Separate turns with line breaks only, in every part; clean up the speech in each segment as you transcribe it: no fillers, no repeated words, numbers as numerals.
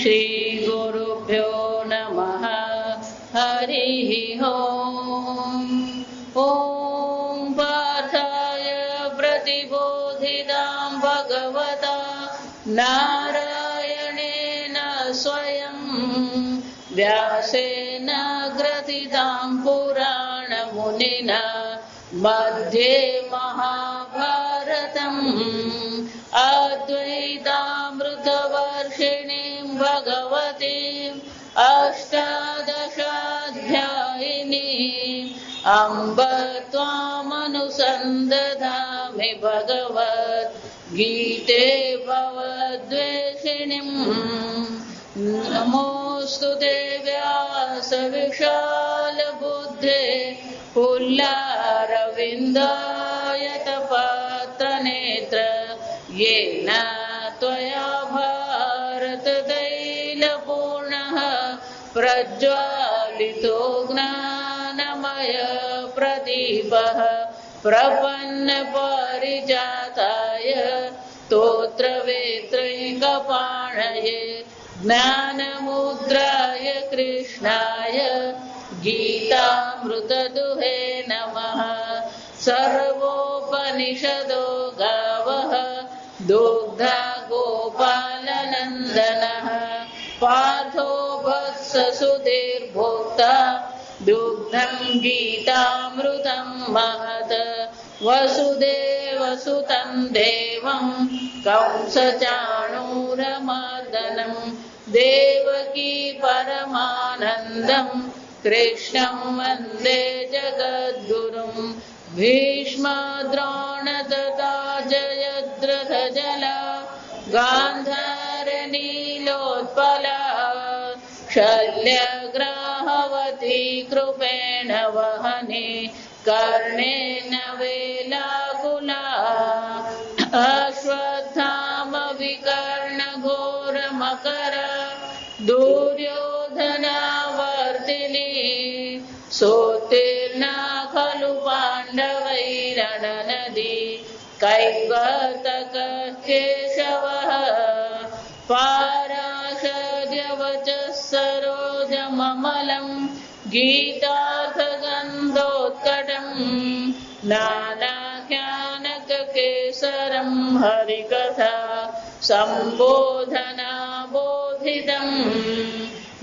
श्रीगुरुभ्यो नमः। हरिः ओम्। ॐ पार्थाय प्रतिबोधितां भगवता नारायणेन स्वयं व्यासेन ग्रथितां पुराणमुनिना मध्ये महाभारतम् अद्वैतामृतवर्षिणीं भगवतीम् अष्टादशाध्यायिनीम् अम्ब त्वामनुसन्दधामि भगवद्गीते भवद्वेषिणीम्। नमोऽस्तु ते व्यासविशालबुद्धे पुल्लारविन्दायतपात्रनेत्र येन त्वया भारततैलपूर्णः प्रज्वालितो ज्ञानमय प्रदीपः प्रपन्नपारिजाताय स्तोत्रवेत्रैकपाणये ज्ञानमुद्राय कृष्णाय गीतामृतदुहे नमः। सर्वोपनिषदो गावः दुग्धा गोपालनन्दनः पार्थो वत्ससुधीर्भोक्ता दुग्धं गीतामृतं महत्। वसुदेवसुतं देवं कंसचाणूरमर्दनं देवकी परमानन्दं कृष्णं वन्दे जगद्गुरुं। भीष्मद्रोणतथा जयद्रथजला गान्धारनीलोत्पला शल्यग्राहवती कृपेण वहने कर्णेन वेलाकुला अश्वत्थामविकर्णघोरमकर दुर्योधनावर्तिनी सोत्तीर्णा खलु पाण्डवैरणनदी कैवर्तकः केशवः पाराशर्यवचः सरोजममलं गीतार्थगन्धोत्कटं नानाख्यानककेसरं हरिकथा सम्बोधनाबोधितं।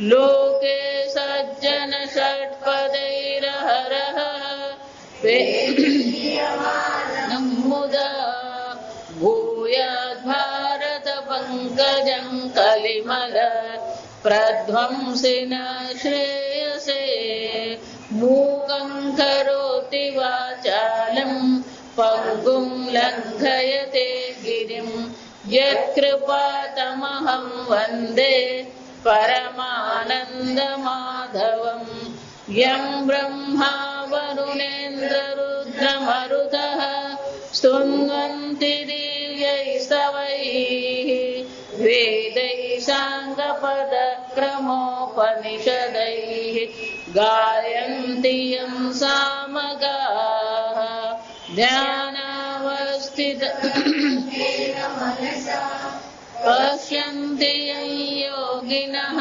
लोके सज्जन षट्पदैरहरः मुदा भूयाद्भारत पङ्कजं कलिमल प्रध्वंसिन श्रेयसे। मूकं करोति वाचालं पङ्गुं लङ्घयते गिरिं यत्कृपातमहं वन्दे परमानन्दमाधवम्। यं ब्रह्मा वरुणेन्द्ररुद्रमरुतः स्तुन्वन्ति दिव्यैस्तवैः वेदैः साङ्गपदक्रमोपनिषदैः गायन्ति यं सामगाः। ध्यानावस्थित पश्यन्ति यं योगिनः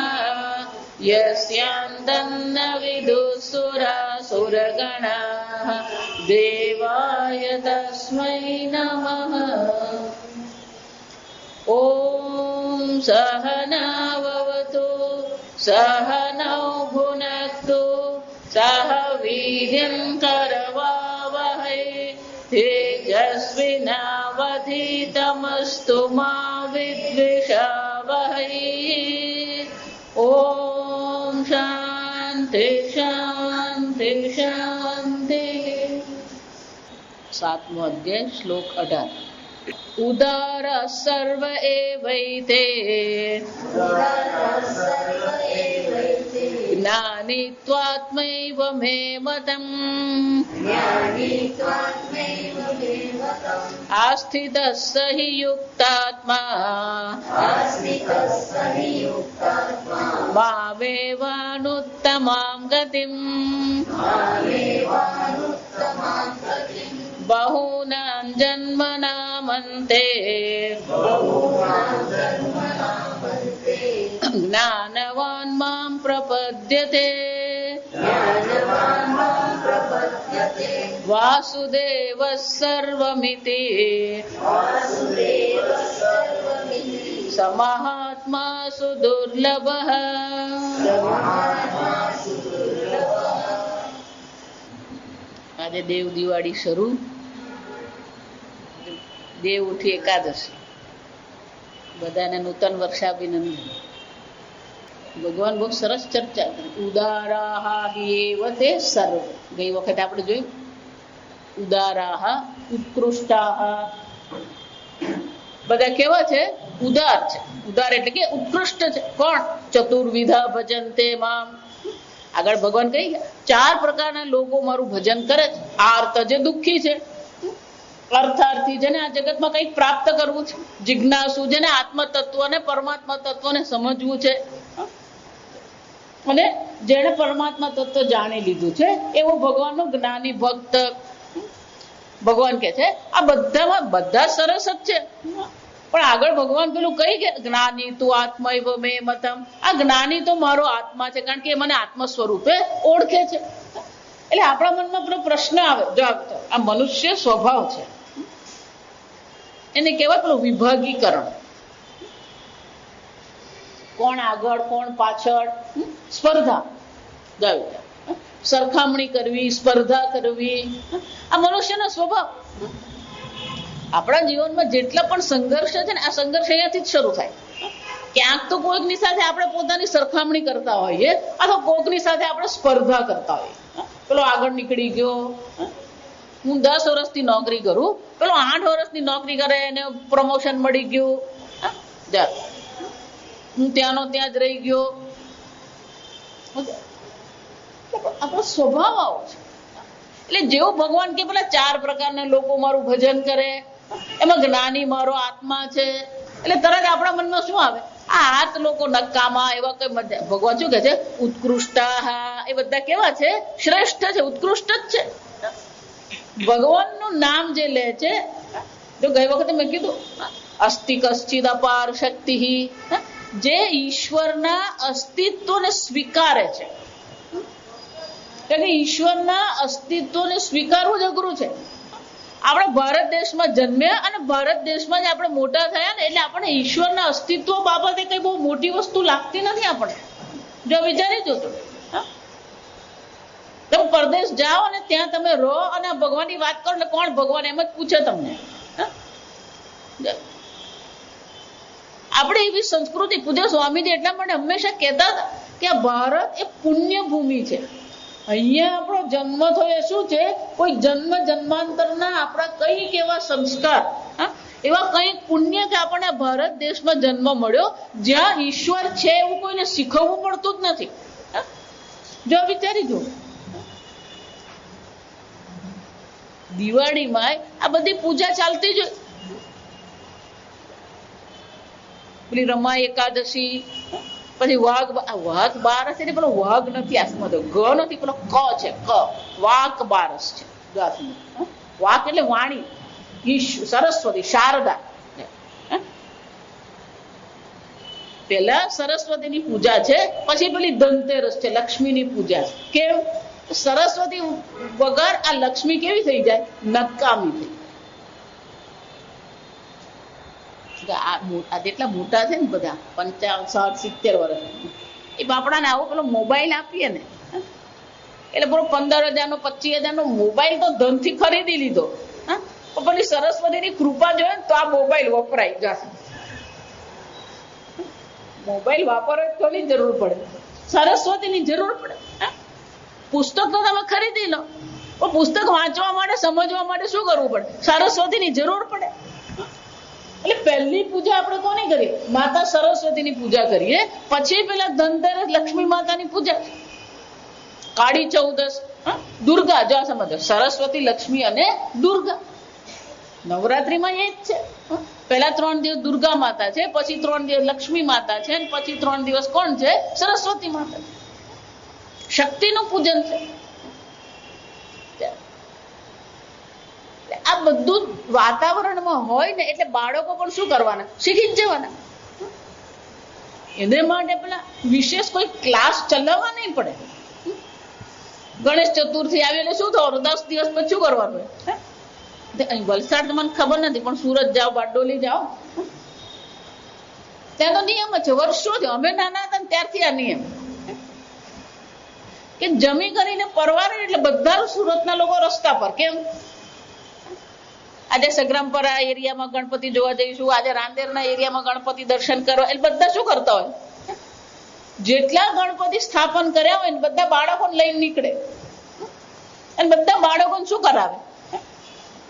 यस्यान्तं न विदुःसुरासुरगणाः। देवाय तस्मै नमः। ॐ सहनाववतु सहनौ भुनक्तु सह वीर्यं करवावहै तेजस्विनावधीतमस्तु मा विद्विषावहै। ॐ शान्ति शान्ति शान्ति। 7मो अध्याय श्लोक 18। उदारः सर्व एवैते ज्ञानी त्वात्मैव मे मतम्। आस्थितः स हि युक्तात्मा मामेवानुत्तमां गतिम्। बहूनां जन्मनामन्ते જ્ઞાનવાન મામ પ્રપદ્યતે વાસુદેવ સર્વમિતિ સમહાત્મા સુદુર્લભઃ. આજે દેવ દિવાળી શરૂ, દેવ ઉઠી એકાદશી, બધાને નૂતન વર્ષાભિનંદન. ભગવાન બહુ સરસ ચર્ચા કરી. ઉદારાહ હિએવ તે સર્વ. ગઈ વખતે આપણે જોયું ઉદારાહ, ઉત્કૃષ્ટાહ, બધા કેવા છે? ઉદાર છે. ઉદાર એટલે કે ઉત્કૃષ્ટ છે. કોણ? ચતુર્વિધા ભજન્તે મામ. આગળ ભગવાન કહી ગયા 4 પ્રકારના લોકો મારું ભજન કરે છે. આર્ત, જે દુઃખી છે. અર્થાર્થી, જેને આ જગતમાં કંઈક પ્રાપ્ત કરવું છે. જિજ્ઞાસુ, જેને આત્મ તત્વ અને પરમાત્મા તત્વને સમજવું છે. અને જેને પરમાત્મા તત્વ જાણી લીધું છે એવો ભગવાનનો જ્ઞાની ભક્ત. ભગવાન કે છે આ બધામાં બધા સરસ જ છે, પણ આગળ ભગવાન પેલું કહી ગયા જ્ઞાની તું આત્મૈવ મે મતમ. આ જ્ઞાની તો મારો આત્મા છે, કારણ કે એ મને આત્મ સ્વરૂપે ઓળખે છે. એટલે આપણા મનમાં પેલો પ્રશ્ન આવે, જો આ મનુષ્ય સ્વભાવ છે, એને કહેવાય પેલું વિભાગીકરણ. કોણ આગળ, કોણ પાછળ, સ્પર્ધા, સરખામણી કરવી, સ્પર્ધા કરવી, આ મનુષ્યનો સ્વભાવ. આપણા જીવનમાં જેટલા પણ સંઘર્ષ છે ને, આ સંઘર્ષ અહીંયાથી જ શરૂ થાય. ક્યાંક તો કોઈકની સાથે આપણે પોતાની સરખામણી કરતા હોઈએ, અથવા કોઈકની સાથે આપણે સ્પર્ધા કરતા હોઈએ. પેલો આગળ નીકળી ગયો, હું 10 વર્ષથી નોકરી કરું, પેલો 8 વર્ષની નોકરી કરે, એને પ્રમોશન મળી ગયું, હું ત્યાંનો ત્યાં જ રહી ગયો. આપણો સ્વભાવ આવો છે. એટલે જેવું ભગવાન કે પેલા 4 પ્રકારના લોકો મારું ભજન કરે, એમાં જ્ઞાની મારો આત્મા છે, એટલે તરત આપણા મનમાં શું આવે? આ 8 લોકો નકામા, એવા કઈ મજા. ભગવાન શું કે છે? ઉત્કૃષ્ટા. એ બધા કેવા છે? શ્રેષ્ઠ છે, ઉત્કૃષ્ટ જ છે. ભગવાનનું નામ જે લે છે, જો ગઈ વખતે મેં કીધું અસ્તિ કશ્ચિદ અપાર શક્તિ, જે ઈશ્વરના અસ્તિત્વને સ્વીકારે છે. ઈશ્વરના અસ્તિત્વને સ્વીકારવું જ અઘરું છે. આપણે ભારત દેશમાં જન્મ્યા અને ભારત દેશમાં જ આપણે મોટા થયા ને, એટલે આપણને ઈશ્વરના અસ્તિત્વ બાબતે કઈ બહુ મોટી વસ્તુ લાગતી નથી આપણને. જો વિચારી જોતો, તમે પરદેશ જાઓ અને ત્યાં તમે રહો અને ભગવાનની વાત કરો એટલે કોણ ભગવાન એમ જ પૂછે તમને. આપણે એવી સંસ્કૃતિ, પૂજ્ય સ્વામીજી એટલા માટે હંમેશા કહેતા હતા કે આ ભારત એ પુણ્ય ભૂમિ છે. અહીંયા આપણો જન્મ થયો શું છે? કોઈ જન્મ જન્માંતરના આપણા કઈક એવા સંસ્કાર, એવા કઈક પુણ્ય કે આપણને ભારત દેશમાં જન્મ મળ્યો, જ્યાં ઈશ્વર છે એવું કોઈને શીખવવું પડતું જ નથી. જો વિચારી જો, દિવાળીમાં આ બધી પૂજા ચાલતી જ, પેલી રમા એકાદશી, પછી વાઘ બારસ, એટલે પેલો વાઘ નથી હાથમાં, તો ગ નથી, પેલો ક છે, ક, વાક બારસ છે. વાક એટલે વાણી, સરસ્વતી, શારદા. પેલા સરસ્વતીની પૂજા છે, પછી પેલી ધનતેરસ છે, લક્ષ્મીની પૂજા છે. કેમ? સરસ્વતી વગર આ લક્ષ્મી કેવી થઈ જાય? નકામી થઈ. આ જેટલા મોટા છે ને બધા 50, 60, 70 વર્ષ, એ બાપડાને આવો પેલો મોબાઈલ આપીએ ને, એટલે પેલો 15,000 નો 25,000 નો મોબાઈલ તો ધનથી ખરીદી લીધો. પેલી સરસ્વતીની કૃપા જોઈએ તો આ મોબાઈલ વપરાય જશે. મોબાઈલ વાપરવા કોની જરૂર પડે? સરસ્વતીની જરૂર પડે. પુસ્તક તો તમે ખરીદી લો, પણ પુસ્તક વાંચવા માટે, સમજવા માટે શું કરવું પડે? સરસ્વતીની જરૂર પડે. એટલે પહેલી પૂજા આપણે કોની કરીએ? માતા સરસ્વતીની પૂજા કરીએ. પછી પેલા ધનતેરસ લક્ષ્મી માતાની પૂજા, કાળી ચૌદસ દુર્ગા. જો સમજો, સરસ્વતી, લક્ષ્મી અને દુર્ગા. નવરાત્રીમાં એ જ છે. પહેલા 3 દિવસ દુર્ગા માતા છે, પછી 3 દિવસ લક્ષ્મી માતા છે, અને પછી 3 દિવસ કોણ છે? સરસ્વતી માતા. શક્તિનું પૂજન છે. આ બધું વાતાવરણમાં હોય ને, એટલે બાળકો પણ શું કરવાના? શીખી જ જવાના. એને માટે પેલા વિશેષ કોઈ ક્લાસ ચલાવવા નહીં પડે. ગણેશ ચતુર્થી આવી એટલે શું થવાનું? 10 દિવસ પછી શું કરવાનું? અહીં વલસાડ તો મને ખબર નથી, પણ સુરત જાઓ, બારડોલી જાઓ, ત્યાં તો નિયમ જ છે વર્ષોથી. અમે નાના હતા ત્યારથી આ નિયમ કે જમી કરીને પરવારે એટલે બધા સુરતના લોકો રસ્તા પર. કેમ? આજે સગ્રામપરા એરિયામાં ગણપતિ જોવા જઈશું, આજે રાંદેરના એરિયામાં ગણપતિ દર્શન કરવા, એટલે બધા શું કરતા હોય? જેટલા ગણપતિ સ્થાપન કર્યા હોય ને બધા બાળકોને લઈને નીકળે અને બધા બાળકોને શું કરાવે?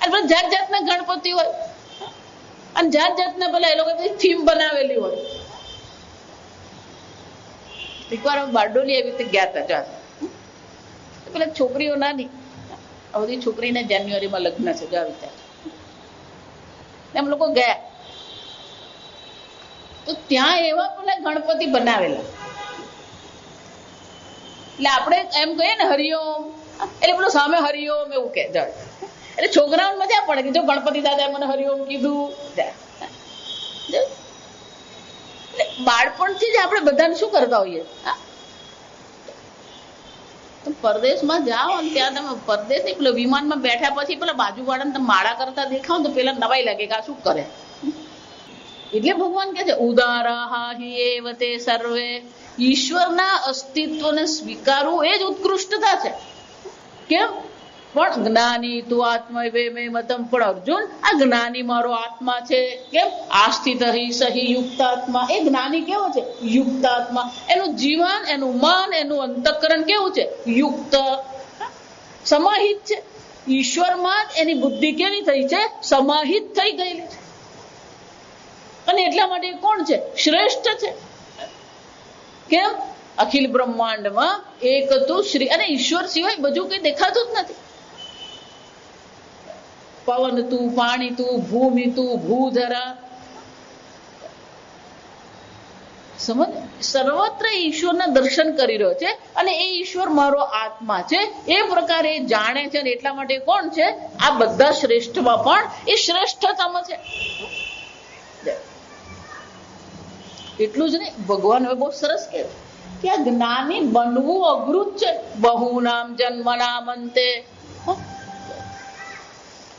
અને બધા જાત જાતના ગણપતિ હોય અને જાત જાતના પેલા એ લોકો થીમ બનાવેલી હોય. એકવાર બારડોલી એવી રીતે ગયા હતા, પેલા છોકરીઓ નાની, આ બધી છોકરીને જાન્યુઆરીમાં લગ્ન છે, જો વિચાર. એમ લોકો ગયા તો ત્યાં એવા પેલા ગણપતિ બનાવેલા, એટલે આપણે એમ કહીએ ને હરિઓમ, એટલે પેલું સામે હરિઓમ એવું કે જાય. એટલે છોકરાઓને મજા પડે કે જો ગણપતિ દાદા મને હરિઓમ કીધું. બાળપણથી જ આપણે બધાને શું કરતા હોઈએ? પરદેશમાં જાઓ અને ત્યાં તમે પરદેશ પેલા વિમાનમાં બેઠા પછી પેલા બાજુવાળાને તમે માળા કરતા દેખાવ તો પેલા નવાઈ લાગે કે આ શું કરે. એટલે ભગવાન કે છે ઉદારાહા હિ એવ તે સર્વે, ઈશ્વરના અસ્તિત્વને સ્વીકારવું એ જ ઉત્કૃષ્ટતા છે. કેમ? પણ જ્ઞાની તું આત્મા મે મતમ, પણ અર્જુન આ જ્ઞાની મારો આત્મા છે. કેમ? આસ્થિત સહી યુક્તાત્મા, એ જ્ઞાની કેવો છે? યુક્તાત્મા. એનું જીવન, એનું મન, એનું અંતઃકરણ કેવું છે? યુક્ત, સમાહિત છે ઈશ્વરમાં. જ એની બુદ્ધિ કેવી થઈ છે? સમાહિત થઈ ગયેલી છે. અને એટલા માટે કોણ છે? શ્રેષ્ઠ છે. કેમ? અખિલ બ્રહ્માંડમાં એક તું શ્રી, અને ઈશ્વર સિવાય બધું કઈ દેખાતું જ નથી. પવન તું, પાણી તું, ભૂમિ તું, ભૂધરા, સમજ? સર્વત્ર ઈશ્વરના દર્શન કરી રહ્યો છે અને એ ઈશ્વર મારો આત્મા છે એ પ્રકારે જાણે છે. અને એટલા માટે કોણ છે? આ બધા શ્રેષ્ઠમાં પણ એ શ્રેષ્ઠતમ છે. એટલું જ નહીં, ભગવાન હવે બહુ સરસ કહે કે આ જ્ઞાની બનવું અઘરું જ છે. બહુનામ જન્મનામ અંતે,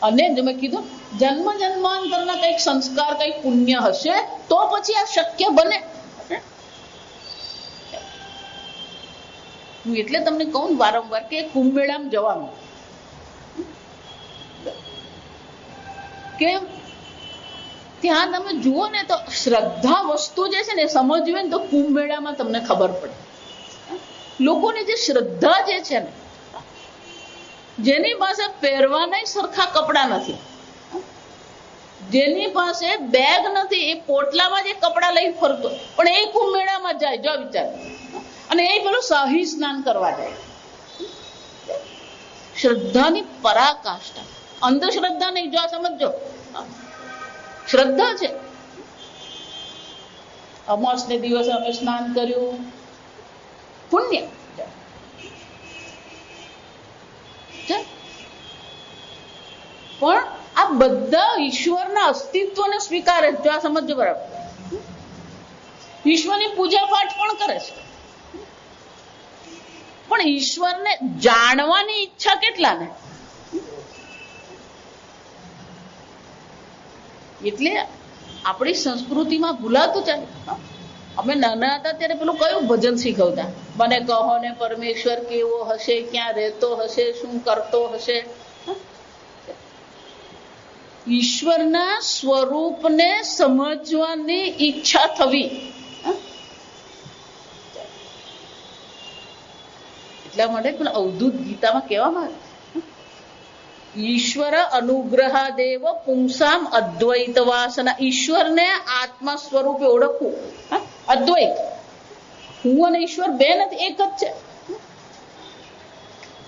અને મેં કીધું જન્મ જન્માંતરના કઈક સંસ્કાર, કઈક પુણ્ય હશે તો પછી આ શક્ય બને. હું એટલે તમને કહું વારંવાર કે કુંભ મેળામાં જવાનું. કેમ? ત્યાં તમે જુઓ ને તો શ્રદ્ધા વસ્તુ જે છે ને સમજવી ને તો કુંભ મેળામાં તમને ખબર પડે. લોકોની જે શ્રદ્ધા જે છે ને, જેની પાસે પહેરવાના સરખા કપડા નથી, જેની પાસે બેગ નથી, એ પોટલામાં જે કપડા લઈ ફરતો, પણ એ કુંભ મેળામાં જાય, જો વિચાર. અને એ પેલું શાહી સ્નાન કરવા જાય. શ્રદ્ધાની પરાકાષ્ઠા, અંધશ્રદ્ધા નહીં. જો સમજો, શ્રદ્ધા છે. અમાસને દિવસે અમે સ્નાન કર્યું, પુણ્ય. પણ આ બધા ઈશ્વરના અસ્તિત્વને સ્વીકારે. જો આ સમજો બરાબર. ઈશ્વરની પૂજા પાઠ પણ કરે છે, પણ ઈશ્વરને જાણવાની ઈચ્છા કેટલા ને? એટલે આપણી સંસ્કૃતિમાં ભૂલાતું ચાલે. અમે નાના હતા ત્યારે પેલું કયું ભજન શીખવતા? મને કહો ને પરમેશ્વર કેવો હશે, ક્યાં રહેતો હશે, શું કરતો હશે? ઈશ્વરના સ્વરૂપને સમજવાની ઈચ્છા થવી. એટલા માટે પણ અવધૂત ગીતામાં કહેવામાં આવે ઈશ્વર અનુગ્રહ દેવ પુંસામ અદ્વૈત વાસના. ઈશ્વરને આત્મા સ્વરૂપે ઓળખવું. અદ્વૈત, હું અને ઈશ્વર બે નથી, એક જ છે.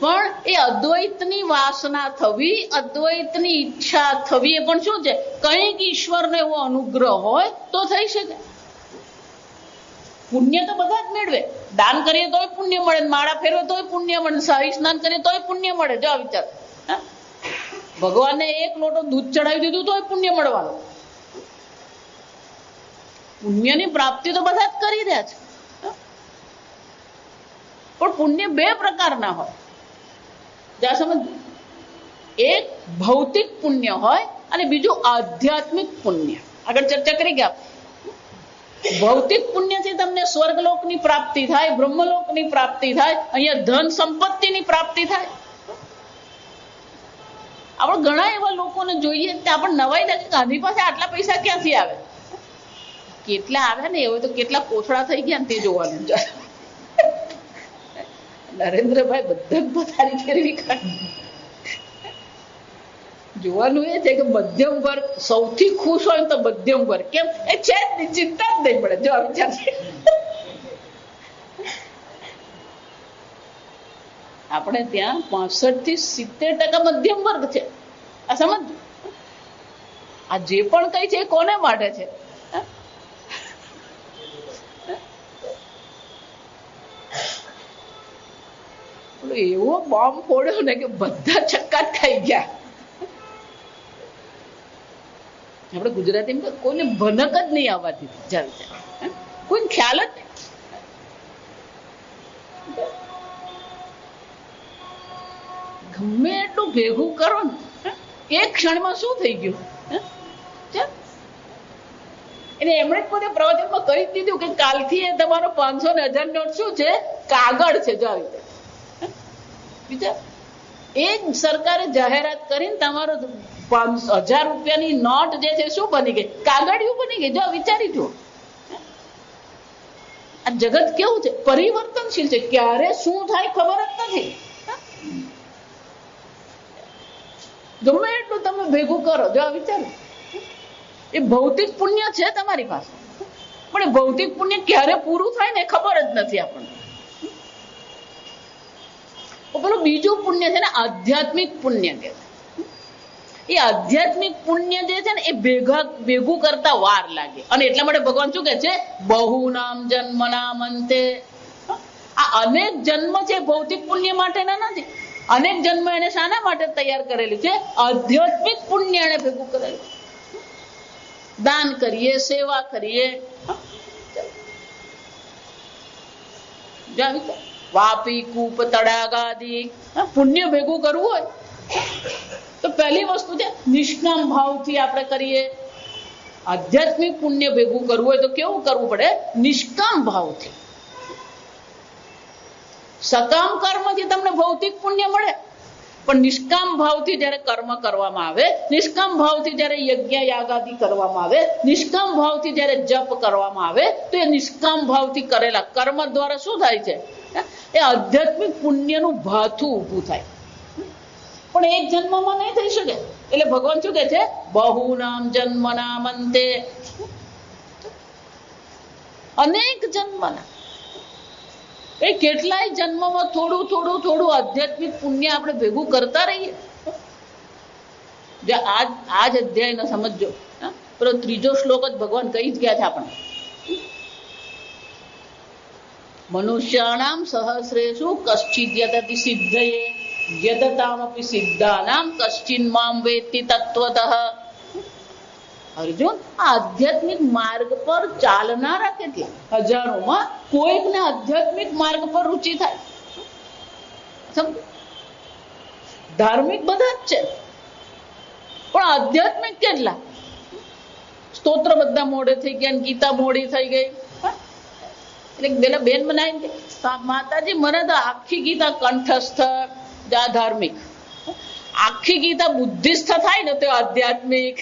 પણ એ અદ્વૈતની વાસના થવી, અદ્વૈતની ઈચ્છા થવી, એ પણ શું છે? કંઈક ઈશ્વરનો એવો અનુગ્રહ હોય તો થઈ શકે. પુણ્ય તો બધા જ મેળવે. દાન કરીએ તોય પુણ્ય મળે, માળા ફેરવે તોય પુણ્ય મળે, શાહી સ્નાન કરીએ તોય પુણ્ય મળે. જો વિચાર, ભગવાનને એક લોટો દૂધ ચડાવી દીધું તોય પુણ્ય મળવાનું. પુણ્યની પ્રાપ્તિ તો બધા જ કરી રહ્યા છે. પણ પુણ્ય બે પ્રકારના હોય. જ્યાં સમજ, એક ભૌતિક પુણ્ય હોય અને બીજું આધ્યાત્મિક પુણ્ય. આગળ ચર્ચા કરી ગયા. ભૌતિક પુણ્યથી તમને સ્વર્ગલોકની પ્રાપ્તિ થાય, બ્રહ્મલોકની પ્રાપ્તિ થાય, અહીંયા ધન સંપત્તિની પ્રાપ્તિ થાય. આપણે ઘણા એવા લોકોને જોઈએ કે આપણને નવાઈ લાગે કે આની પાસે આટલા પૈસા ક્યાંથી આવે. કેટલા આવ્યા ને એવું તો કેટલા કોથળા થઈ ગયા ને તે જોવાનું. નરેન્દ્રભાઈ બધા પથારી ફેરવી કાઢી. જોવાનું એ છે કે મધ્યમ વર્ગ સૌથી ખુશ હોય તો મધ્યમ વર્ગ. કેમ? એ છે ચિંતા જ નહીં પડે. જો વિચાર છે આપણે ત્યાં 65 થી 70% મધ્યમ વર્ગ છે. આ સમજ, આ જે પણ કઈ છે એ કોને માટે છે? એવો બોમ્બ ફોડ્યો ને કે બધા છક્કા જ ખાઈ ગયા. આપણે ગુજરાતીમાં કોઈને ભનક જ નહીં આવવા દીધી. ચાલ કોઈને ખ્યાલ જ નહીં. ગમે એટલું ભેગું કરો ને, એક ક્ષણમાં શું થઈ ગયું. એને એમણે જ પોતે પ્રવચનમાં કહી દીધું કે કાલથી એ તમારો 500 ને 1000 નોટ શું છે? કાગળ છે. જો આવી રીતે એ જ સરકારે જાહેરાત કરીને તમારો 1000 રૂપિયાની નોટ જે છે શું બની ગઈ? કાગળિયું બની ગઈ. જો વિચારી જુઓ, આ જગત કેવું છે, પરિવર્તનશીલ છે. ક્યારે શું થાય ખબર જ નથી. ગમે એટલું તમે ભેગું કરો. જો વિચારો, એ ભૌતિક પુણ્ય છે તમારી પાસે, પણ એ ભૌતિક પુણ્ય ક્યારે પૂરું થાય ને ખબર જ નથી આપણને. પેલું બીજું પુણ્ય છે ને, આધ્યાત્મિક પુણ્ય કહેવાય. એ આધ્યાત્મિક પુણ્ય જે છે ને એ ભેગું કરતા વાર લાગે. અને એટલા માટે ભગવાન શું કહે છે? બહુનામ જન્મનામ અંતે. આ અનેક જન્મ છે ભૌતિક પુણ્ય માટેના નથી. અનેક જન્મ એને શાના માટે તૈયાર કરેલું છે? આધ્યાત્મિક પુણ્ય એને ભેગું કરેલું. દાન કરીએ, સેવા કરીએ, વાપી કૂપ તળાગાદી પુણ્ય ભેગું કરવું હોય તો પહેલી વસ્તુ છે નિષ્કામ ભાવથી આપણે કરીએ. આધ્યાત્મિક પુણ્ય ભેગું કરવું હોય તો કેવું કરવું પડે? નિષ્કામ ભાવથી. સકામ કર્મથી તમને ભૌતિક પુણ્ય મળે, પણ નિષ્કામ ભાવથી જયારે કર્મ કરવામાં આવે, નિષ્કામ ભાવથી જયારે યજ્ઞ યાગાદિ કરવામાં આવે, નિષ્કામ ભાવથી જયારે જપ કરવામાં આવે, તો એ નિષ્કામ ભાવથી કરેલા કર્મ દ્વારા શું થાય છે? એ આધ્યાત્મિક પુણ્યનું ભાથું ઊભું થાય. પણ એક જન્મમાં નહીં થઈ શકે. એટલે ભગવાન શું કહે છે? બહુનામ જન્મનામ અંતે. અનેક જન્મના, એ કેટલાય જન્મમાં થોડું થોડું થોડું આધ્યાત્મિક પુણ્ય આપણે ભેગું કરતા રહીએ. આજ અધ્યાયને સમજો. પેલો 3જો શ્લોક જ ભગવાન કહી જ ગયા છે આપણે. મનુષ્યાણામ સહસ્રેષુ કશ્ચિદ યતતિ સિદ્ધયે યતતામપી સિદ્ધાનામ કશ્ચિન મામ વેત્તિ તત્વતઃ. અર્જુન, આ આધ્યાત્મિક માર્ગ પર ચાલનારા કેટલા? હજારોમાં કોઈકને આધ્યાત્મિક માર્ગ પર રુચિ થાય. ધાર્મિક બધા જ છે, પણ આધ્યાત્મિક કેટલા? સ્તોત્ર બધા મોડે થઈ ગયા, ગીતા મોડી થઈ ગઈ. એટલે પેલા બેન બનાવી માતાજી મને તો આખી ગીતા કંઠસ્થ. ધાર્મિક આખી ગીતા બુદ્ધિસ્થ થાય ને તો આધ્યાત્મિક.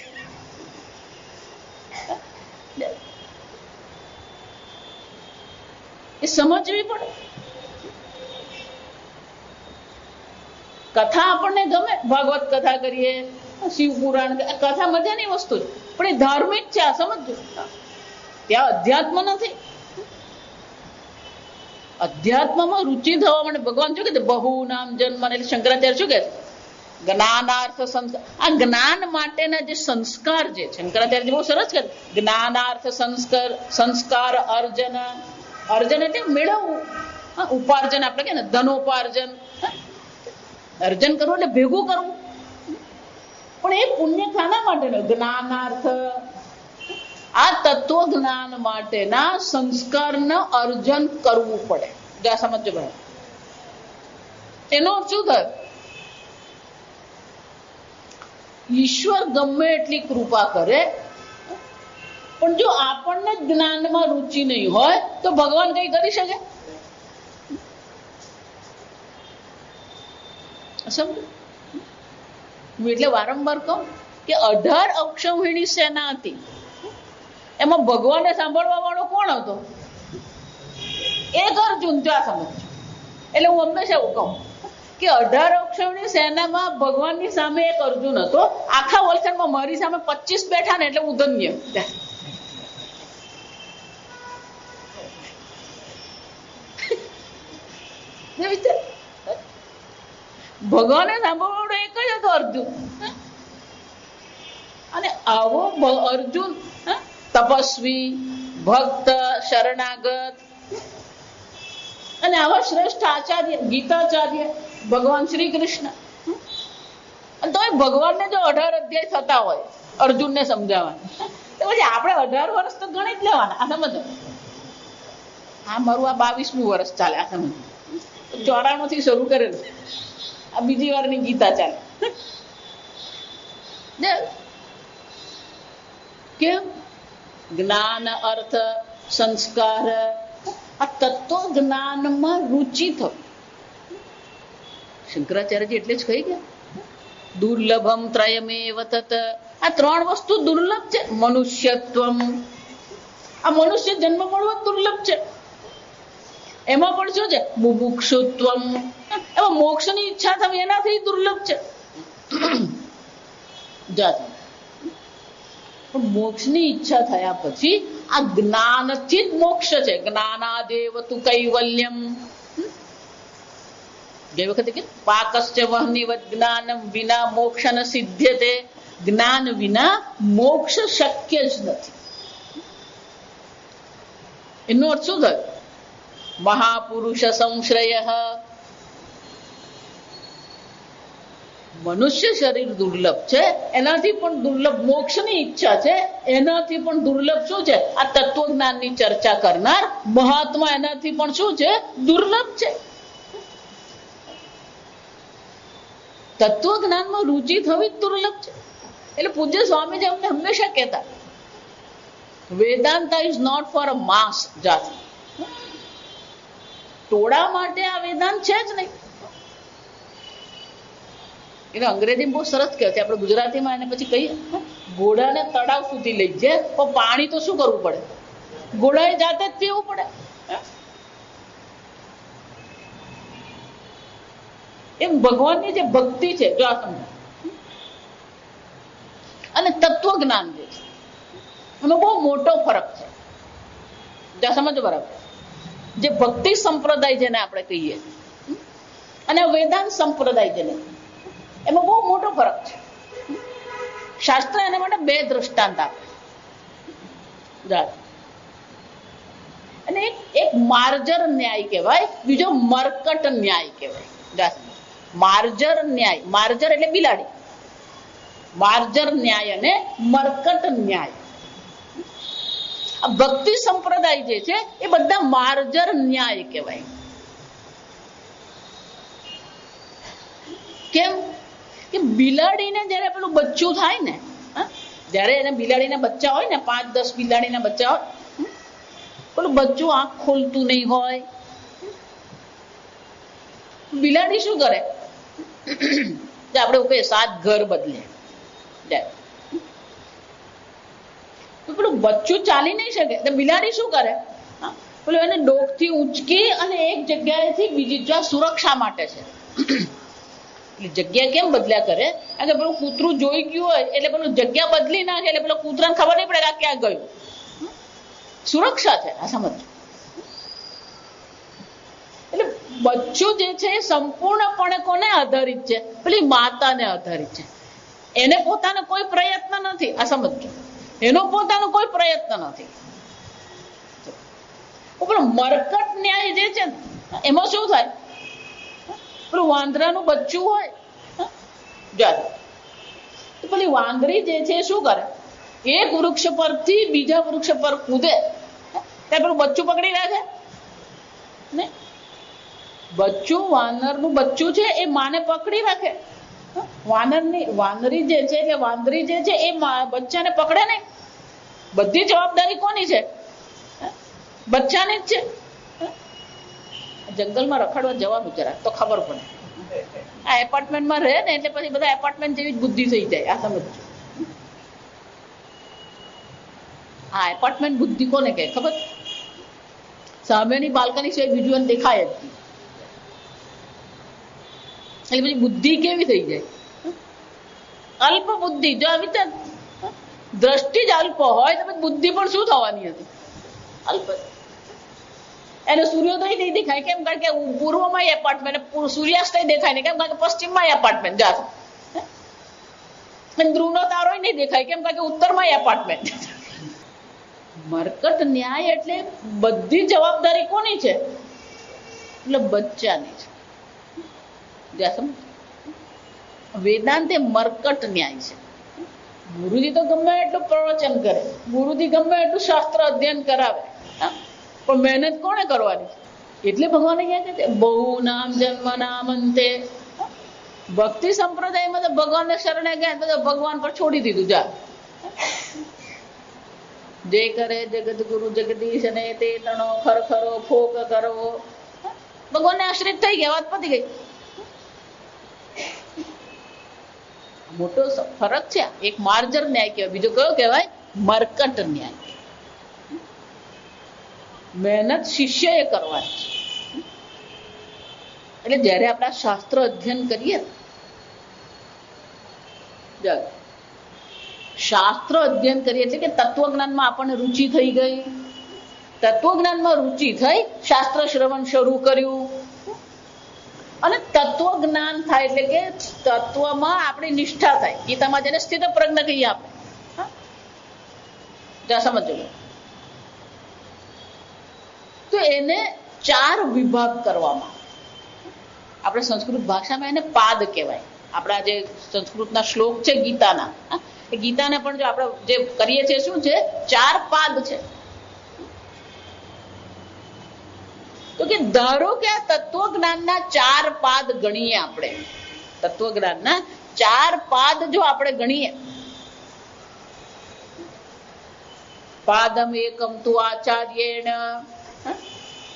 એ સમજવી પડે. કથા આપણને ગમે, ભાગવત કથા કરીએ, શિવ પુરાણ, કથા મજાની વસ્તુ છે, પણ એ ધાર્મિક છે. આ સમજો, ત્યાં અધ્યાત્મ નથી. અધ્યાત્મમાં રુચિ થવા માટે ભગવાન શું કે બહુ નામ જન્મ, એટલે શંકરાચાર્ય શું કે જ્ઞાનાર્થ સંસ્કાર. આ જ્ઞાન માટેના જે સંસ્કાર છે, શંકરાચાર્ય બહુ સરસ કરે. જ્ઞાનાર્થ સંસ્કાર અર્જન. અર્જન એટલે મેળવવું. ઉપાર્જન આપણે કે ને ધનોપાર્જન. અર્જન કરવું એટલે ભેગું કરવું. પણ એ પુણ્ય ખાના માટે જ્ઞાનાર્થ. આ તત્વ જ્ઞાન માટેના સંસ્કારને અર્જન કરવું પડે. જા સમજો બરાબર. એનો અર્થ શું થાય? ઈશ્વર ગમે એટલી કૃપા કરે, પણ જો આપણને જ્ઞાનમાં રુચિ નહીં હોય તો ભગવાન કઈ કરી શકે? સમજો. હું એટલે વારંવાર કહું કે 18 અક્ષૌહિણી સેના હતી, એમાં ભગવાનને સાંભળવા વાળો કોણ હતો? એક અર્જુન. જો આ સમજો. એટલે હું હંમેશા એવું કહું કે 18 અક્ષૌહિણી સેનામાં ભગવાનની સામે એક અર્જુન હતો. આખા વલસાડમાં મારી સામે 25 બેઠા ને એટલે હું ધન્ય. ભગવાને સાંભળવાનો એક જ હતો, અર્જુન. અને આવો અર્જુન તપસ્વી, ભક્ત, શરણાગત અને આવા શ્રેષ્ઠ આચાર્ય, ગીતાચાર્ય ભગવાન શ્રી કૃષ્ણ. અને તો ભગવાનને જો 18 અધ્યાય થતા હોય અર્જુનને સમજાવવા, તો પછી આપણે 18 વર્ષ તો ગણી જ લેવાના. આ સમજો. આ મારું આ 22મું વર્ષ ચાલે. આ સમજો. 94 થી શરૂ કરેલું, આ બીજી વારની ગીતા ચાલે. કેમ? જ્ઞાન, અર્થ, સંસ્કાર, આ તત્વ જ્ઞાનમાં રુચિ થવી. શંકરાચાર્યજી એટલે જ કહી ગયા દુર્લભમ ત્રયમેવ તત. આ 3 વસ્તુ દુર્લભ છે. મનુષ્યત્વમ, આ મનુષ્ય જન્મ મળવો દુર્લભ છે. એમાં પણ શું છે? મુમુક્ષુત્વમ, એમાં મોક્ષની ઈચ્છા થવી એનાથી દુર્લભ છે. મોક્ષની ઈચ્છા થયા પછી આ જ્ઞાનથી જ મોક્ષ છે. જ્ઞાનાદેવ તુ કૈવલ્યમ. ગઈ વખતે કે પાકસ્ય વહનિવત જ્ઞાનમ વિના મોક્ષ ન સિદ્ધ્યતે. જ્ઞાન વિના મોક્ષ શક્ય જ નથી. એનો અર્થ શું થયો? મહાપુરુષ સંશ્રય. મનુષ્ય શરીર દુર્લભ છે, એનાથી પણ દુર્લભ મોક્ષની ઈચ્છા છે. એનાથી પણ દુર્લભ શું છે? આ તત્વજ્ઞાનની ચર્ચા કરનાર મહાત્મા, એનાથી પણ શું છે? દુર્લભ છે. તત્વજ્ઞાનમાં રુચિ થવી દુર્લભ છે. એટલે પૂજ્ય સ્વામીજી અમને હંમેશા કહેતા, Vedanta is not for a mass. જાતિ ટોળા માટે આ વેદાંત છે જ નહીં. એટલે અંગ્રેજી બહુ સરસ કહે છે, આપણે ગુજરાતીમાં એને પછી કહીએ ઘોડાને તળાવ સુધી લઈ જાય, પણ પાણી તો શું કરવું પડે? ઘોડાએ જાતે જ પીવું પડે. એમ ભગવાનની જે ભક્તિ છે, જો આ સમજો, અને તત્વજ્ઞાન જે છે એમાં બહુ મોટો ફરક છે. જો સમજો બરાબર. જે ભક્તિ સંપ્રદાય જેને આપણે કહીએ અને વેદાંત સંપ્રદાય જેને, એમાં બહુ મોટો ફરક છે. શાસ્ત્ર એના માટે 2 દ્રષ્ટાંત આપે. અને એક માર્જર ન્યાય કહેવાય, બીજો મરકટ ન્યાય કહેવાય. માર્જર ન્યાય, માર્જર એટલે બિલાડી, માર્જર ન્યાય અને મરકટ ન્યાય. આ ભક્તિ સંપ્રદાય જે છે એ બધા માર્જર ન્યાય કહેવાય. કેમ કે બિલાડીને જયારે પેલું બચ્ચું થાય ને, જયારે એને બિલાડીના બચ્ચા હોય ને, 5-10 બિલાડીના બચ્ચા હોય, પેલું બચ્ચું આંખ ખોલતું નહીં હોય, બિલાડી શું કરે? આપણે કહીએ 7 ઘર બદલે. પેલું બચ્ચું ચાલી નહીં શકે તો બિલાડી શું કરે? પેલું એને ડોકથી ઉંચકી અને એક જગ્યાએથી બીજી જગ્યા સુરક્ષા માટે છે. જગ્યા કેમ બદલ્યા કરે? કારણ કે પેલું કૂતરું જોઈ ગયું હોય એટલે પેલું જગ્યા બદલી નાખે, એટલે પેલો કૂતરાને ખબર નહીં પડે કે આ ક્યાં ગયું. સુરક્ષા છે. આ સમજ. એટલે બચ્ચું જે છે એ સંપૂર્ણપણે કોને આધારિત છે? પેલી માતાને આધારિત છે. એને પોતાનો કોઈ પ્રયત્ન નથી. આ સમજો, એનો પોતાનો કોઈ પ્રયત્ન નથી. પેલો મરકટ ન્યાય જે છે એમાં શું થાય? પેલું વાંદરાનું બચ્ચું હોય, તો પેલી વાંદરી જે છે શું કરે? એક વૃક્ષ પરથી બીજા વૃક્ષ પર કૂદે ત્યાં પેલું બચ્ચું પકડી રાખે ને? બચ્ચું, વાનરનું બચ્ચું છે એ માને પકડી રાખે. વાનરી જે છે એટલે વાંદરી જે છે એ બચ્ચાને પકડે નહીં. બધી જવાબદારી કોની છે? બચ્ચાની જ છે. જંગલમાં રખડવા જવાનું જરાક તો ખબર પડે. આ એપાર્ટમેન્ટમાં રહે ને એટલે પછી બધા એપાર્ટમેન્ટ જેવી જ બુદ્ધિ થઈ જાય. આ સમજો. આ એપાર્ટમેન્ટ બુદ્ધિ કોને કહે ખબર? સામેની બાલ્કની સિવાય બીજું એને દેખાય જ નહીં. એટલે પછી બુદ્ધિ કેવી થઈ જાય? અલ્પ બુદ્ધિ. જો આવી રીતે દ્રષ્ટિ જ અલ્પ હોય તો પછી બુદ્ધિ પણ શું થવાની હતી? અલ્પ. એને સૂર્યોદય નહીં દેખાય. કેમ? કારણ કે પૂર્વમાં એપાર્ટમેન્ટ, સૂર્યાસ્ત દેખાય ને કેમ? કારણ કે પશ્ચિમમાં એપાર્ટમેન્ટ જાત. ધ્રુવનો તારો નહીં દેખાય. કેમ? કારણ કે ઉત્તરમાં એપાર્ટમેન્ટ. મરકટ ન્યાય એટલે બધી જવાબદારી કોની છે? એટલે બચ્ચાની છે. વેદાંત એ મરકટ ન્યાય છે. ગુરુજી તો ગમે એટલું પ્રવચન કરે, ગુરુજી ગમે એટલું શાસ્ત્ર અધ્યયન કરાવે, પણ મહેનત કોને કરવાની? એટલે ભગવાન અહીંયા કહે છે બહુ નામ જન્મ નામ અંતે. ભક્તિ સંપ્રદાયમાં તો ભગવાનને શરણે ગયા તો ભગવાન પર છોડી દીધું. જા જે કરે જગત ગુરુ જગદીશ અને તે તણો ખરખરો ફોક કરો. ભગવાનને આશ્રિત થઈ ગયા, વાત પતી ગઈ. મોટો ફરક છે. એક માર્જર ન્યાય કહેવાય, બીજો કયો કહેવાય? મરકટ ન્યાય. મહેનત શિષ્યએ કરવાની છે. એટલે જયારે આપણે શાસ્ત્ર અધ્યયન કરીએ, શાસ્ત્ર અધ્યયન કરીએ એટલે કે તત્વજ્ઞાનમાં આપણને રુચિ થઈ ગઈ. તત્વજ્ઞાનમાં રુચિ થઈ, શાસ્ત્ર શ્રવણ શરૂ કર્યું અને તત્વજ્ઞાન થાય એટલે કે તત્વમાં આપણી નિષ્ઠા થાય. ગીતામાં જેને સ્થિત પ્રજ્ઞ કહીએ આપણે. સમજો. તો એને 4 વિભાગ કરવામાં. આપણે સંસ્કૃત ભાષામાં એને પાદ કહેવાય. આપણા જે સંસ્કૃતના શ્લોક છે ગીતાના, એ ગીતાને પણ જો આપણે જે કરીએ છીએ શું છે? 4 પાદ છે. તો કે ધારો કે આ તત્વજ્ઞાનના 4 પાદ ગણીએ આપણે. તત્વજ્ઞાનના 4 પાદ જો આપણે ગણીએ, પાદમ એકમ તુ આચાર્યેણ.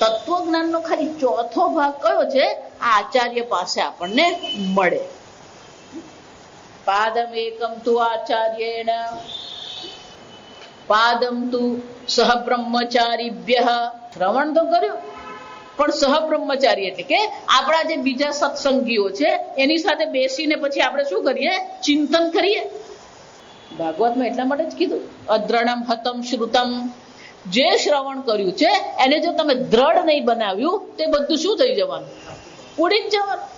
તત્વજ્ઞાનનો ખાલી 4થો ભાગ કયો છે? આ આચાર્ય પાસે આપણને મળે. પાદમ એકમ તુ આચાર્યેણ પાદમ તુ સહ બ્રહ્મચારીભ્ય. શ્રવણ તો કર્યું, પણ સહબ્રહ્મચારી એટલે કે આપણા જે બીજા સત્સંગીઓ છે એની સાથે બેસીને પછી આપણે શું કરીએ? ચિંતન કરીએ. ભાગવતમાં એટલા માટે જ કીધું અદ્રણમ હતમ શ્રુતમ. જે શ્રવણ કર્યું છે એને જો તમે દ્રઢ નહીં બનાવ્યું તે બધું શું થઈ જવાનું? ઉડી જ જવાનું.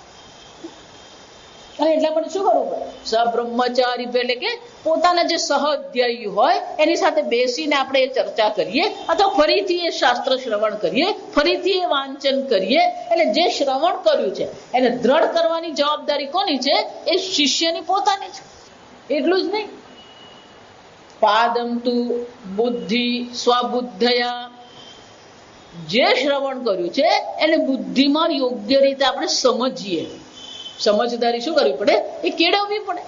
અને એટલા માટે શું કરવું પડે? સબ્રહ્મચારી એટલે કે પોતાના જે સહઅધ્યાયી હોય એની સાથે બેસીને આપણે એ ચર્ચા કરીએ, અથવા ફરીથી એ શાસ્ત્ર શ્રવણ કરીએ, ફરીથી એ વાંચન કરીએ. એટલે જે શ્રવણ કર્યું છે એને દ્રઢ કરવાની જવાબદારી કોની છે? એ શિષ્યની પોતાની છે. એટલું જ નહીં, પાદમ તુ બુદ્ધિ સ્વબુદ્ધયા. જે શ્રવણ કર્યું છે એને બુદ્ધિમાં યોગ્ય રીતે આપણે સમજીએ. સમજદારી શું કરવી પડે? એ કેળવવી પડે.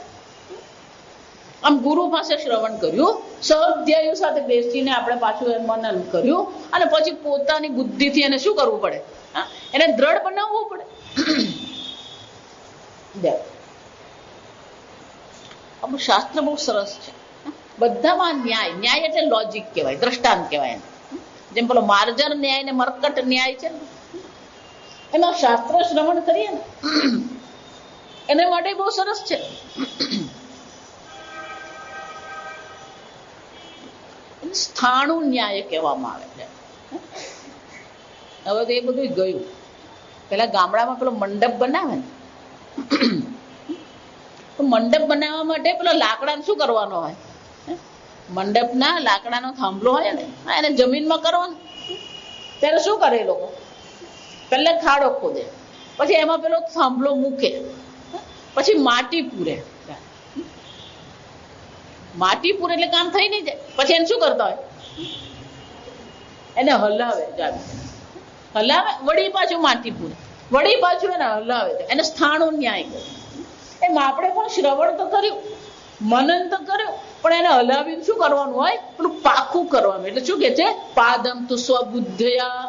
આમ ગુરુ પાસે શ્રવણ કર્યું, સહઅધ્યાયીઓ સાથે બેસીને આપણે પાછું મનન કર્યું અને પછી પોતાની બુદ્ધિથી એને શું કરવું પડે? એને દ્રઢ બનાવવું પડે. શાસ્ત્ર બહુ સરસ છે. બધામાં ન્યાય. ન્યાય એટલે લોજિક કહેવાય, દ્રષ્ટાંત કહેવાય. જેમ પેલો માર્જર ન્યાય ને મરકટ ન્યાય છે ને, એમાં શાસ્ત્ર શ્રવણ કરીએ ને એના માટે બહુ સરસ છે. સ્થાણુ ન્યાય કહેવામાં આવે છે. હવે તો એ બધું ગયું. પેલા ગામડામાં પેલો મંડપ બનાવે ને, તો મંડપ બનાવવા માટે પેલો લાકડા શું કરવાનો હોય? મંડપના લાકડાનો થાંભલો હોય ને, એને જમીનમાં કરવાનો. ત્યારે શું કરે એ લોકો? પહેલા ખાડો ખોદે, પછી એમાં પેલો થાંભલો મૂકે, પછી માટી પૂરે. માટીપુર એટલે કામ થઈ નહીં જાય, પછી એને શું કરતા હોય, એને હલાવે, હલાવે, વળી પાછું માટીપુર, વળી પાછું એને હલાવે, એને સ્થાનો ન્યાય કરે. એમ આપણે પણ શ્રવણ તો કર્યું, મનન તો કર્યું, પણ એને હલાવીને શું કરવાનું હોય, પેલું પાકું કરવાનું. એટલે શું કે છે, પાદમ તુ સ્વબુદ્ધયા,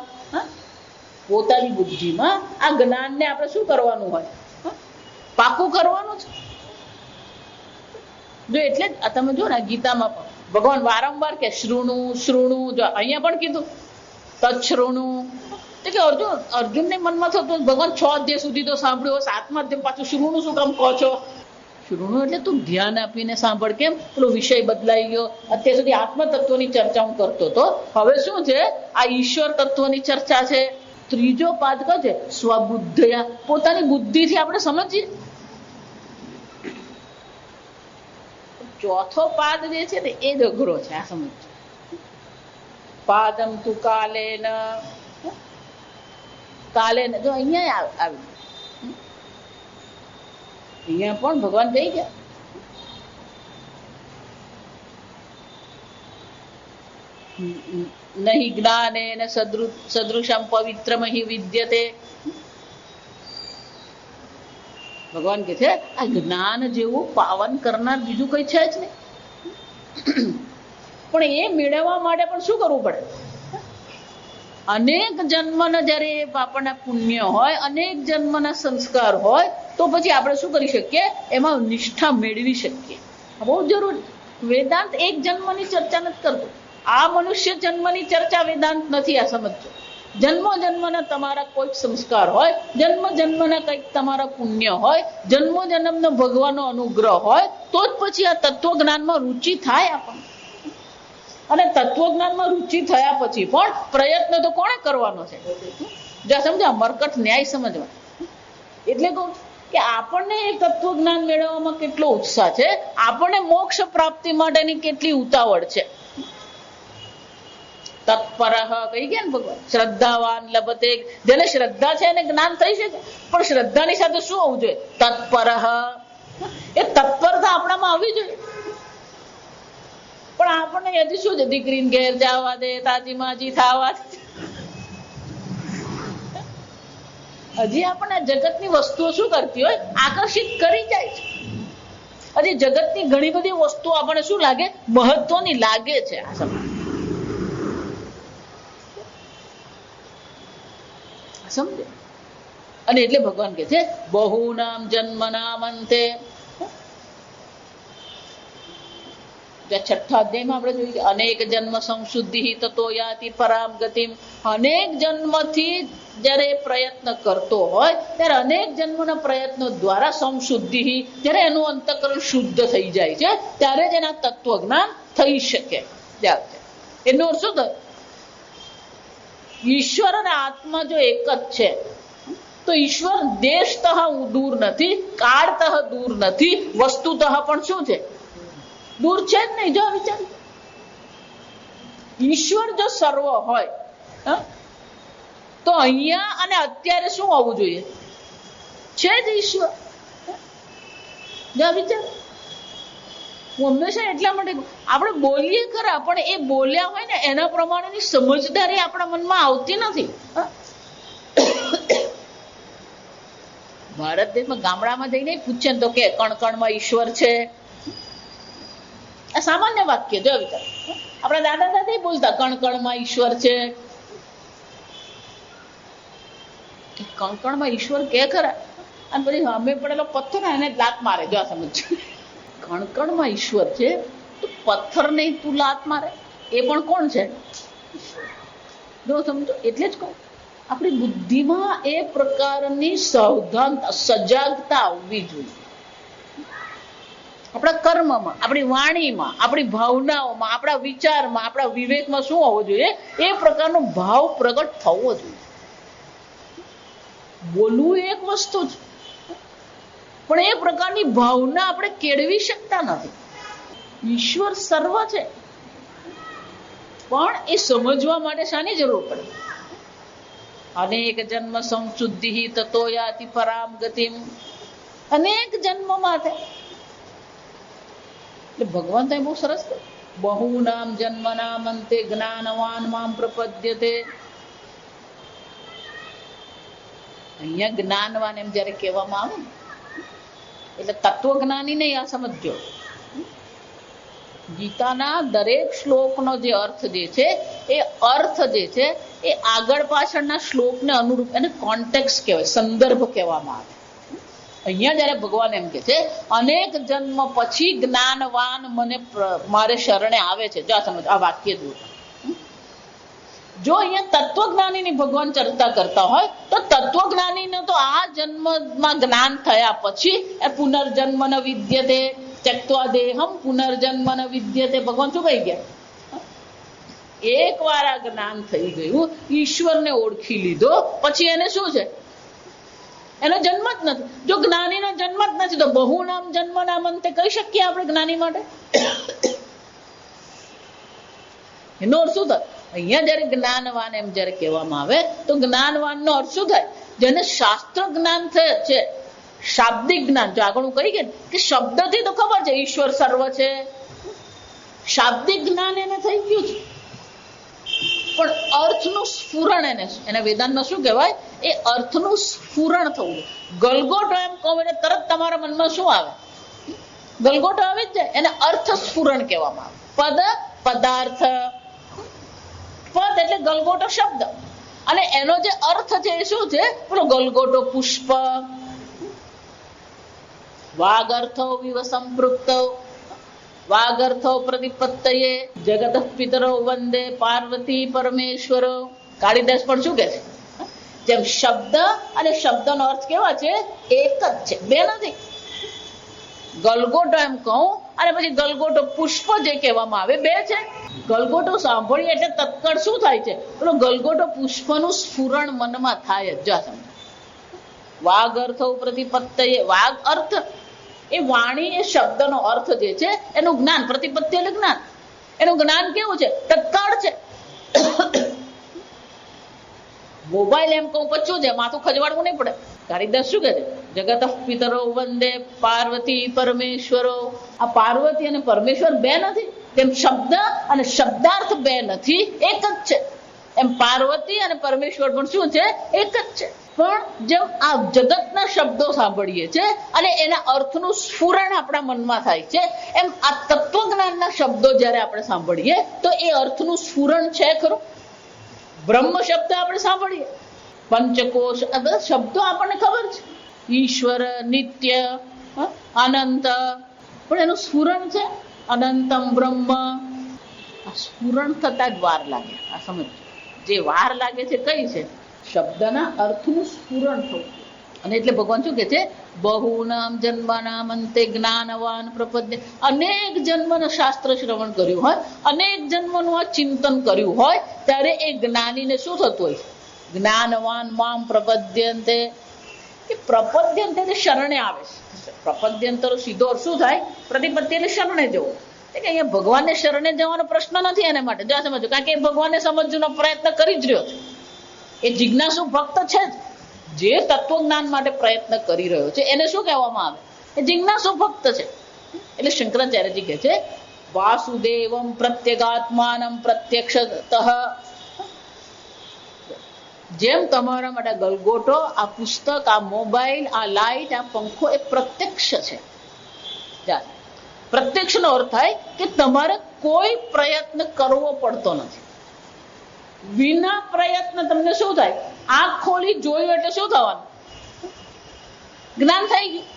પોતાની બુદ્ધિમાં આ જ્ઞાનને આપણે શું કરવાનું હોય, પાકું કરવાનું છે. જો એટલે જ તમે જો ને ગીતામાં પણ ભગવાન વારંવાર કે શૃણુ શૃણુ, જો અહીંયા પણ કીધું તચ્છૃણુ, કે અર્જુનને મનમાં થતું ભગવાન 6 અધ્યાય સુધી તો સાંભળ્યું, 7મા અધ્યાય પાછું શૃણુ શું કામ કહો છો? શૃણુ એટલે તું ધ્યાન આપીને સાંભળ. કેમ? પેલો વિષય બદલાઈ ગયો. અત્યાર સુધી આત્મ તત્વની ચર્ચા હું કરતો હતો, હવે શું છે, આ ઈશ્વર તત્વની ચર્ચા છે. ત્રીજો પાદ કયો છે? સ્વબુદ્ધયા, પોતાની બુદ્ધિથી આપણે સમજીએ. ચોથો પાદ જે છે ને એ જ અઘરો છે આ સમજ. પાદમ તુ કાલેન, કાલેન જો અહીંયા આવી, અહીંયા પણ ભગવાન કહી ગયા નહીં જ્ઞાનેન સદૃશમ પવિત્રમ હિ વિદ્યતે. ભગવાન કે છે આ જ્ઞાન જેવું પાવન કરનાર બીજું કઈ છે જ નહીં. પણ એ મેળવવા માટે પણ શું કરવું પડે? અનેક જન્મના જયારે આપણને પુણ્ય હોય, અનેક જન્મના સંસ્કાર હોય, તો પછી આપણે શું કરી શકીએ, એમાં નિષ્ઠા મેળવી શકીએ. બહુ જરૂરી. વેદાંત એક જન્મની ચર્ચા નથી કરતું. આ મનુષ્ય જન્મની ચર્ચા વેદાંત નથી. આ સમજો, જન્મ જન્મના તમારા કોઈક સંસ્કાર હોય, જન્મ જન્મના કંઈક તમારા પુણ્ય હોય, જન્મ જન્મનો ભગવાનનો અનુગ્રહ હોય, તો જ પછી આ તત્વજ્ઞાનમાં રુચિ થાય આપણને. અને તત્વજ્ઞાનમાં રુચિ થયા પછી પણ પ્રયત્ન તો કોણે કરવાનો છે? જો સમજા, મરકટ ન્યાય સમજવા. એટલે કહું કે આપણને એ તત્વજ્ઞાન મેળવવામાં કેટલો ઉત્સાહ છે, આપણને મોક્ષ પ્રાપ્તિ માટેની કેટલી ઉતાવળ છે. તત્પર કહી ગયા ને ભગવાન, શ્રદ્ધાવાન લભતે. જેને શ્રદ્ધા છે એને જ્ઞાન થઈ શકે, પણ શ્રદ્ધાની સાથે શું હોવું જોઈએ? તત્પર. એ તત્પરતા આપણામાં આવવી જોઈએ. પણ આપણને હજી શું છે, દીકરીને ઘેર જવા દે, તાજી માજી થવા દે. હજી આપણને જગતની વસ્તુઓ શું કરતી હોય, આકર્ષિત કરી જાય છે. હજી જગતની ઘણી બધી વસ્તુઓ આપણને શું લાગે, મહત્વની લાગે છે આ સમય. સમજે? અને એટલે ભગવાન કે છે બહુનામ જન્મનામ અંતે. છઠ્ઠા અધ્યાયમાં આપણે જોઈએ અનેક જન્મ સંશુદ્ધિ તતો યાતિ પરામ ગતિમ. અનેક જન્મથી જયારે પ્રયત્ન કરતો હોય ત્યારે અનેક જન્મના પ્રયત્નો દ્વારા સંશુદ્ધિ, જયારે એનું અંતઃકરણ શુદ્ધ થઈ જાય છે ત્યારે જ એના તત્વજ્ઞાન થઈ શકે. એનો અર્થ શું થાય? ઈશ્વર અને આત્મા જો એક જ છે તો ઈશ્વર દેશતઃ દૂર નથી, કાળતઃ દૂર નથી, વસ્તુતઃ પણ શું છે? દૂર છે જ નહીં. જો વિચાર, ઈશ્વર જો સર્વ હોય તો અહીંયા અને અત્યારે શું હોવું જોઈએ? છે જ ઈશ્વર. જો વિચાર, હું હંમેશા એટલા માટે આપણે બોલીએ ખરા, પણ એ બોલ્યા હોય ને એના પ્રમાણેની સમજદારી આપણા મનમાં આવતી નથી. ભારત દેશમાં ગામડામાં જઈને પૂછે તો કે કણકણમાં ઈશ્વર છે. આ સામાન્ય વાક્ય. જો વિચાર, આપણા દાદા દાદી બોલતા કણકણમાં ઈશ્વર છે. કણકણમાં ઈશ્વર કે ખરા, અને પછી સામે પડેલો પથ્થર એને લાત મારે. જો આ સમજ, કણકણમાં ઈશ્વર છે તો પથ્થર નહીં તું લાત મારે, એ પણ કોણ છે? જો સમજો. એટલે જ કહું, આપણી બુદ્ધિમાં એ પ્રકારની સાવધાનતા, સજાગતા આવવી જોઈએ. આપણા કર્મમાં, આપણી વાણીમાં, આપણી ભાવનાઓમાં, આપણા વિચારમાં, આપણા વિવેકમાં શું હોવો જોઈએ? એ પ્રકારનો ભાવ પ્રગટ થવો જોઈએ. બોલવું એક વસ્તુ છે, પણ એ પ્રકારની ભાવના આપણે કેળવી શકતા નથી. ઈશ્વર સર્વ છે, પણ એ સમજવા માટે શાની જરૂર પડે? અનેક જન્મ સંશુદ્ધિ તતો યાતિ પરામ ગતિમ. અનેક જન્મ માટે એટલે ભગવાન તો બહુ સરસ કહે, બહુનામ જન્મનામ અંતે જ્ઞાનવાન મામ પ્રપદ્યતે. અહીંયા જ્ઞાનવાન એમ જયારે કહેવામાં આવે ને એટલે તત્વજ્ઞાની નહીં, આ સમજો. ગીતાના દરેક શ્લોકનો જે અર્થ જે છે એ અર્થ જે છે એ આગળ પાછળના શ્લોકને અનુરૂપ, એને કોન્ટેક્સ્ટ કહેવાય, સંદર્ભ કહેવામાં આવે. અહીંયા જયારે ભગવાન એમ કે છે અનેક જન્મ પછી જ્ઞાનવાન મને મારે શરણે આવે છે, જો સમજ આ વાક્ય દૂર. જો અહીંયા તત્વજ્ઞાનીની ભગવાન ચર્ચા કરતા હોય તો તત્વજ્ઞાનીને તો આ જન્મમાં જ્ઞાન થયા પછી એ પુનર્જન્મ ન વિદ્યતે ત્યક્ત્વા દેહમ પુનર્જન્મ ન વિદ્યતે. ભગવાન શું કહી ગયા? એકવાર આ જ્ઞાન થઈ ગયું, ઈશ્વરને ઓળખી લીધો, પછી એને શું છે? એનો જન્મ જ નથી. જો જ્ઞાનીનો જન્મ જ નથી તો બહુ નામ જન્મ નામ અંતે કહી શકીએ આપણે જ્ઞાની માટે? એનો અર્થ શું થાય? અહીંયા જયારે જ્ઞાનવાન એમ જયારે કહેવામાં આવે તો જ્ઞાનવાન નો અર્થ શું થાય? જેને શાસ્ત્ર જ્ઞાન છે, શાબ્દિક જ્ઞાન. જો આગળ હું કહી ગયા કે શબ્દથી તો ખબર છે ઈશ્વર સર્વ છે, શાબ્દિક જ્ઞાન એને થઈ ગયું છે, પણ અર્થનું સ્ફુરણ એને વેદાંતમાં શું કહેવાય? એ અર્થનું સ્ફુરણ થવું. ગલગોટો એમ કહું એટલે તરત તમારા મનમાં શું આવે? ગલગોટો આવી જ જાય, એને અર્થ સ્ફુરણ કહેવામાં આવે. પદ પદાર્થ, પદ એટલે ગલગોટો શબ્દ, અને એનો જે અર્થ છે એ શું છે? પેલો ગલગોટો પુષ્પ. વાગર્થો વિવ સંપૃક્ત વાગર્થો પ્રતિપત્તયે જગત પિતરો વંદે પાર્વતી પરમેશ્વરો. કાળીદાસ પણ શું કે છે? જેમ શબ્દ અને શબ્દનો અર્થ કેવા છે? એક જ છે, બે નથી. ગલગોટો એમ કહું અને પછી ગલગોટો પુષ્પ જે કહેવામાં આવે, બે છે. ગલગોટો સાંભળીએ એટલે તત્કાળ શું થાય છે? પેલો ગલગોટો પુષ્પનું સ્ફુરણ મનમાં થાય જ. વાગ અર્થો પ્રતિપત્તયે, વાગ અર્થ એ વાણી, એ શબ્દનો અર્થ જે છે એનું જ્ઞાન. પ્રતિપત્તિ એટલે જ્ઞાન. એનું જ્ઞાન કેવું છે? તત્કાળ છે. મોબાઈલ એમ કહું પચ્યું છે, માથું ખજવાડવું નહીં પડે. કાળીદાસ શું કહે છે? જગત પિતરો વંદે પાર્વતી પરમેશ્વરો. આ પાર્વતી અને પરમેશ્વર બે નથી, તેમ શબ્દ અને શબ્દાર્થ બે નથી, એક જ છે. એમ પાર્વતી અને પરમેશ્વર પણ શું છે? એક જ છે. પણ જેમ આ જગતના શબ્દો સાંભળીએ છે અને એના અર્થનું સ્ફુરણ આપણા મનમાં થાય છે, એમ આ તત્વજ્ઞાનના શબ્દો જ્યારે આપણે સાંભળીએ તો એ અર્થનું સ્ફુરણ છે ખરું? બ્રહ્મ શબ્દ આપણે સાંભળીએ, પંચકોશ, આ બધા શબ્દો આપણને ખબર છે. ઈશ્વર, નિત્ય, અનંત, પણ એનું સ્ફુરણ છે અનંતમ બ્રહ્મ. આ સ્ફુરણ થતા જ વાર લાગે. આ સમજ, જે વાર લાગે છે કઈ છે? શબ્દના અર્થનું સ્ફુરણ થવું. અને એટલે ભગવાન શું કે છે? બહુનામ જન્મનામ અંતે જ્ઞાનવાન પ્રપદ્ય. અનેક જન્મનું શાસ્ત્ર શ્રવણ કર્યું હોય, અનેક જન્મનું આ ચિંતન કર્યું હોય, ત્યારે એ જ્ઞાનીને શું થતું હોય? જ્ઞાનવાન મામ પ્રપદ્યંતે. એ પ્રપદ્યંતે એટલે શરણે આવે છે. પ્રપદ્યંતર સીધો શું થાય? પ્રતિપત્તિ એટલે શરણે જવું. એટલે અહીંયા ભગવાનને શરણે જવાનો પ્રશ્ન નથી એને માટે. જો સમજો, કારણ કે એ ભગવાનને સમજવાનો પ્રયત્ન કરી જ રહ્યો છે. એ જિજ્ઞાસુ ભક્ત છે જ, જે તત્વજ્ઞાન માટે પ્રયત્ન કરી રહ્યો છે એને શું કહેવામાં આવે? એ જિજ્ઞાસુ ભક્ત છે. એટલે શંકરાચાર્યજી કહે છે વાસુદેવમ પ્રત્યેગાત્માનમ પ્રત્યક્ષતઃ. જેમ તમારા માટે ગલગોટો, આ પુસ્તક, આ મોબાઈલ, આ લાઈટ, આ પંખો એ પ્રત્યક્ષ છે. પ્રત્યક્ષનો અર્થ થાય કે તમારે કોઈ પ્રયત્ન કરવો પડતો નથી. વિના પ્રયત્ન તમને શું થાય? આંખ ખોલી જોયું એટલે શું થવાનું? જ્ઞાન થઈ ગયું.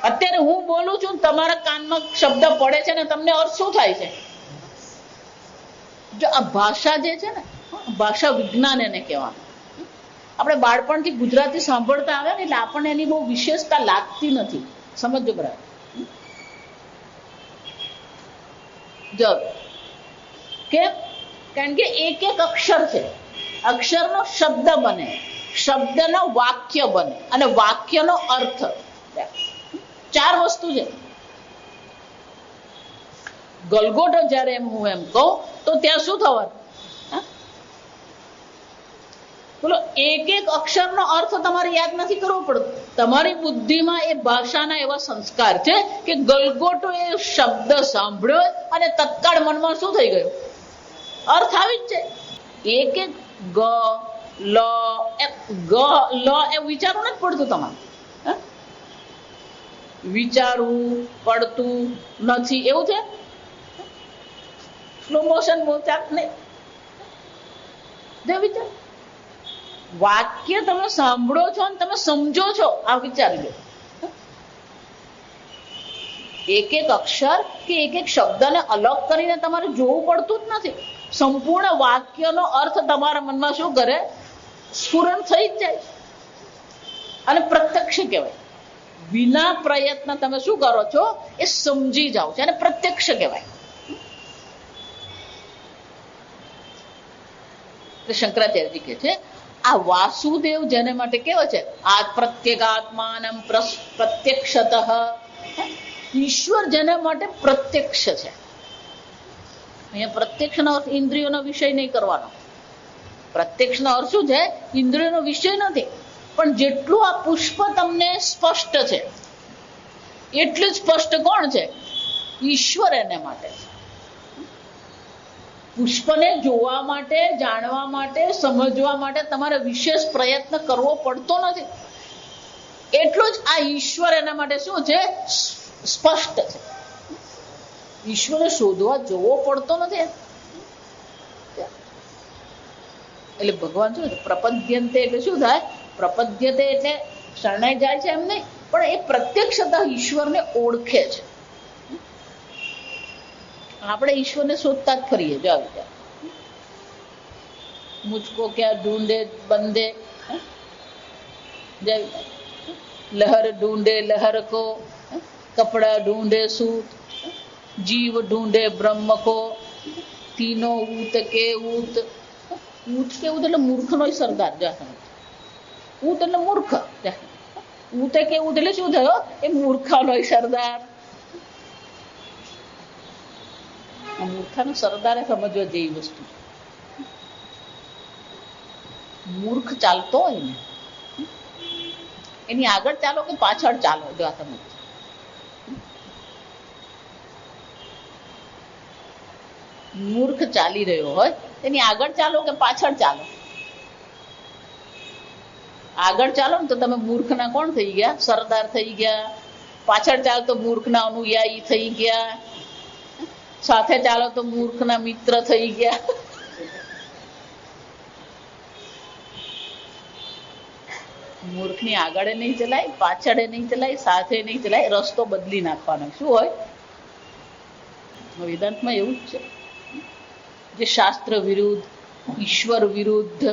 અત્યારે હું બોલું છું, તમારા કાનમાં શબ્દ પડે છે ને તમને અર્થ શું થાય છે? જો આ ભાષા જે છે ને, ભાષા વિજ્ઞાન એને કહેવાનું. આપણે બાળપણથી ગુજરાતી સાંભળતા આવે ને એટલે આપણને એની બહુ વિશેષતા લાગતી નથી. સમજો બરાબર. જો કેમ? કારણ કે એક એક અક્ષર છે, અક્ષરનો શબ્દ બને, શબ્દનો વાક્ય બને, અને વાક્યનો અર્થ. ચાર વસ્તુ છે. ગલગોટો જયારે હું એમ કહું તો ત્યાં શું થવાનું? બોલો, એક એક અક્ષરનો અર્થ તમારે યાદ નથી કરવો પડતો. તમારી બુદ્ધિમાં એ ભાષાના એવા સંસ્કાર છે કે ગલગોટો એ શબ્દ સાંભળ્યો અને તત્કાળ મનમાં શું થઈ ગયું? અર્થ આવી જ જાય. એક એક ગ લ એ વિચારવું નથી પડતું તમારે. વિચારવું પડતું નથી એવું છે. સ્લો મોશન બોલતા નહીં. વિચાર વાક્ય તમે સાંભળો છો અને તમે સમજો છો, આ વિચારી લો. એક એક અક્ષર કે એક એક શબ્દને અલગ કરીને તમારે જોવું પડતું જ નથી. સંપૂર્ણ વાક્યનો અર્થ તમારા મનમાં શું કરે? સ્ફુરણ થઈ જ જાય. અને પ્રત્યક્ષ કહેવાય. વિના પ્રયત્ન તમે શું કરો છો? એ સમજી જાઓ છો, અને પ્રત્યક્ષ કહેવાય. શંકરાચાર્યજી કહે છે આ વાસુદેવ જેને માટે કેવો છે? આ પ્રત્યેગાત્માનમ પ્રત્યક્ષતઃ. ઈશ્વર જેને માટે પ્રત્યક્ષ છે. અહીંયા પ્રત્યક્ષનો અર્થ ઇન્દ્રિયોનો વિષય નહીં કરવાનો. પ્રત્યક્ષનો અર્થ શું છે? ઇન્દ્રિયોનો વિષય નથી. પણ જેટલું આ પુષ્પ તમને સ્પષ્ટ છે એટલું જ સ્પષ્ટ કોણ છે? ઈશ્વર એને માટે. પુષ્પને જોવા માટે, જાણવા માટે, સમજવા માટે તમારે વિશેષ પ્રયત્ન કરવો પડતો નથી. એટલું જ આ ઈશ્વર એના માટે શું છે? સ્પષ્ટ છે. ઈશ્વરને શોધવા જોવો પડતો નથી. એટલે ભગવાન શું છે? પ્રપદ્યંતે એટલે શું થાય? પ્રપદ્યતે એટલે શરણાઈ જાય છે એમ નહીં, પણ એ પ્રત્યક્ષતઃ ઈશ્વરને ઓળખે છે. આપણે ઈશ્વરને શોધતા જ ફરીએ. જો વિચાર, મુझको क्या ढूंढे बंदे, लहर ढूंढे लहर को, कपड़ा ढूंढे सूत, जीव ढूंढे ब्रह्म को, तीनों ऊत के ऊत. ऊत કે ઊત એટલે મૂર્ખનો સરદાર. ઊત એટલે મૂર્ખ. ઊતે કે ઊત એટલે શું થયો? એ મૂર્ખાનો સરદાર. મૂર્ખાનો સરદારે સમજવા જેવી વસ્તુ. મૂર્ખ ચાલતો હોય ને એની આગળ ચાલો કે પાછળ ચાલો. જો આ તમે મૂર્ખ ચાલી રહ્યો હોય એની આગળ ચાલો કે પાછળ ચાલો? આગળ ચાલો ને તો તમે મૂર્ખના કોણ થઈ ગયા? સરદાર થઈ ગયા. પાછળ ચાલો તો મૂર્ખના અનુયાયી થઈ ગયા. સાથે ચાલો તો મૂર્ખના મિત્ર થઈ ગયા. મૂર્ખની આગળ નહીં ચલાય, પાછળ નહીં ચલાય, સાથે નહીં ચલાય, રસ્તો બદલી નાખવાનો. શું હોય? વેદાંતમાં એવું જ છે. જે શાસ્ત્ર વિરુદ્ધ, ઈશ્વર વિરુદ્ધ,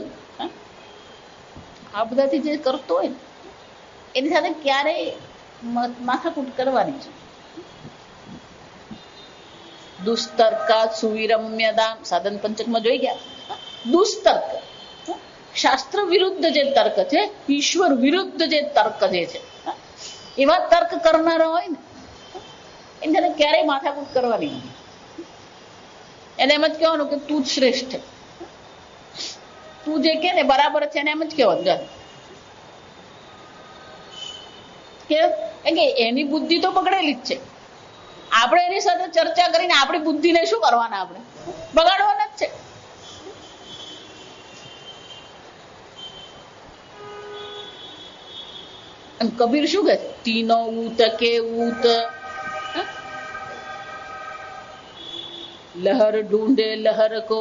આ બધાથી જે કરતો હોય ને એની સાથે ક્યારેય માથાકૂટ કરવાની છે. દુસ્તર્કા સુવિરમ્યદામ સાધન પંચકમાં જોઈ ગયા. દુસ્તર્ક શાસ્ત્ર વિરુદ્ધ જે તર્ક છે, ઈશ્વર વિરુદ્ધ જે તર્ક જે છે, એવા તર્ક કરનારા હોય ને એને તેને ક્યારેય માથાકૂટ કરવાની નથી. એને એમ જ કહેવાનું કે તું જ શ્રેષ્ઠ, તું જે કે ને બરાબર છે એને એમ જ કહેવાનું. કે એની બુદ્ધિ તો પકડેલી જ છે. આપણે એની સાથે ચર્ચા કરીને આપણી બુદ્ધિને શું કરવાના? આપણે બગાડવાના જ છે. અને કબીર શું કહે? તીનો ઊત કે ઊત, લહર ઢૂંઢે લહર કો.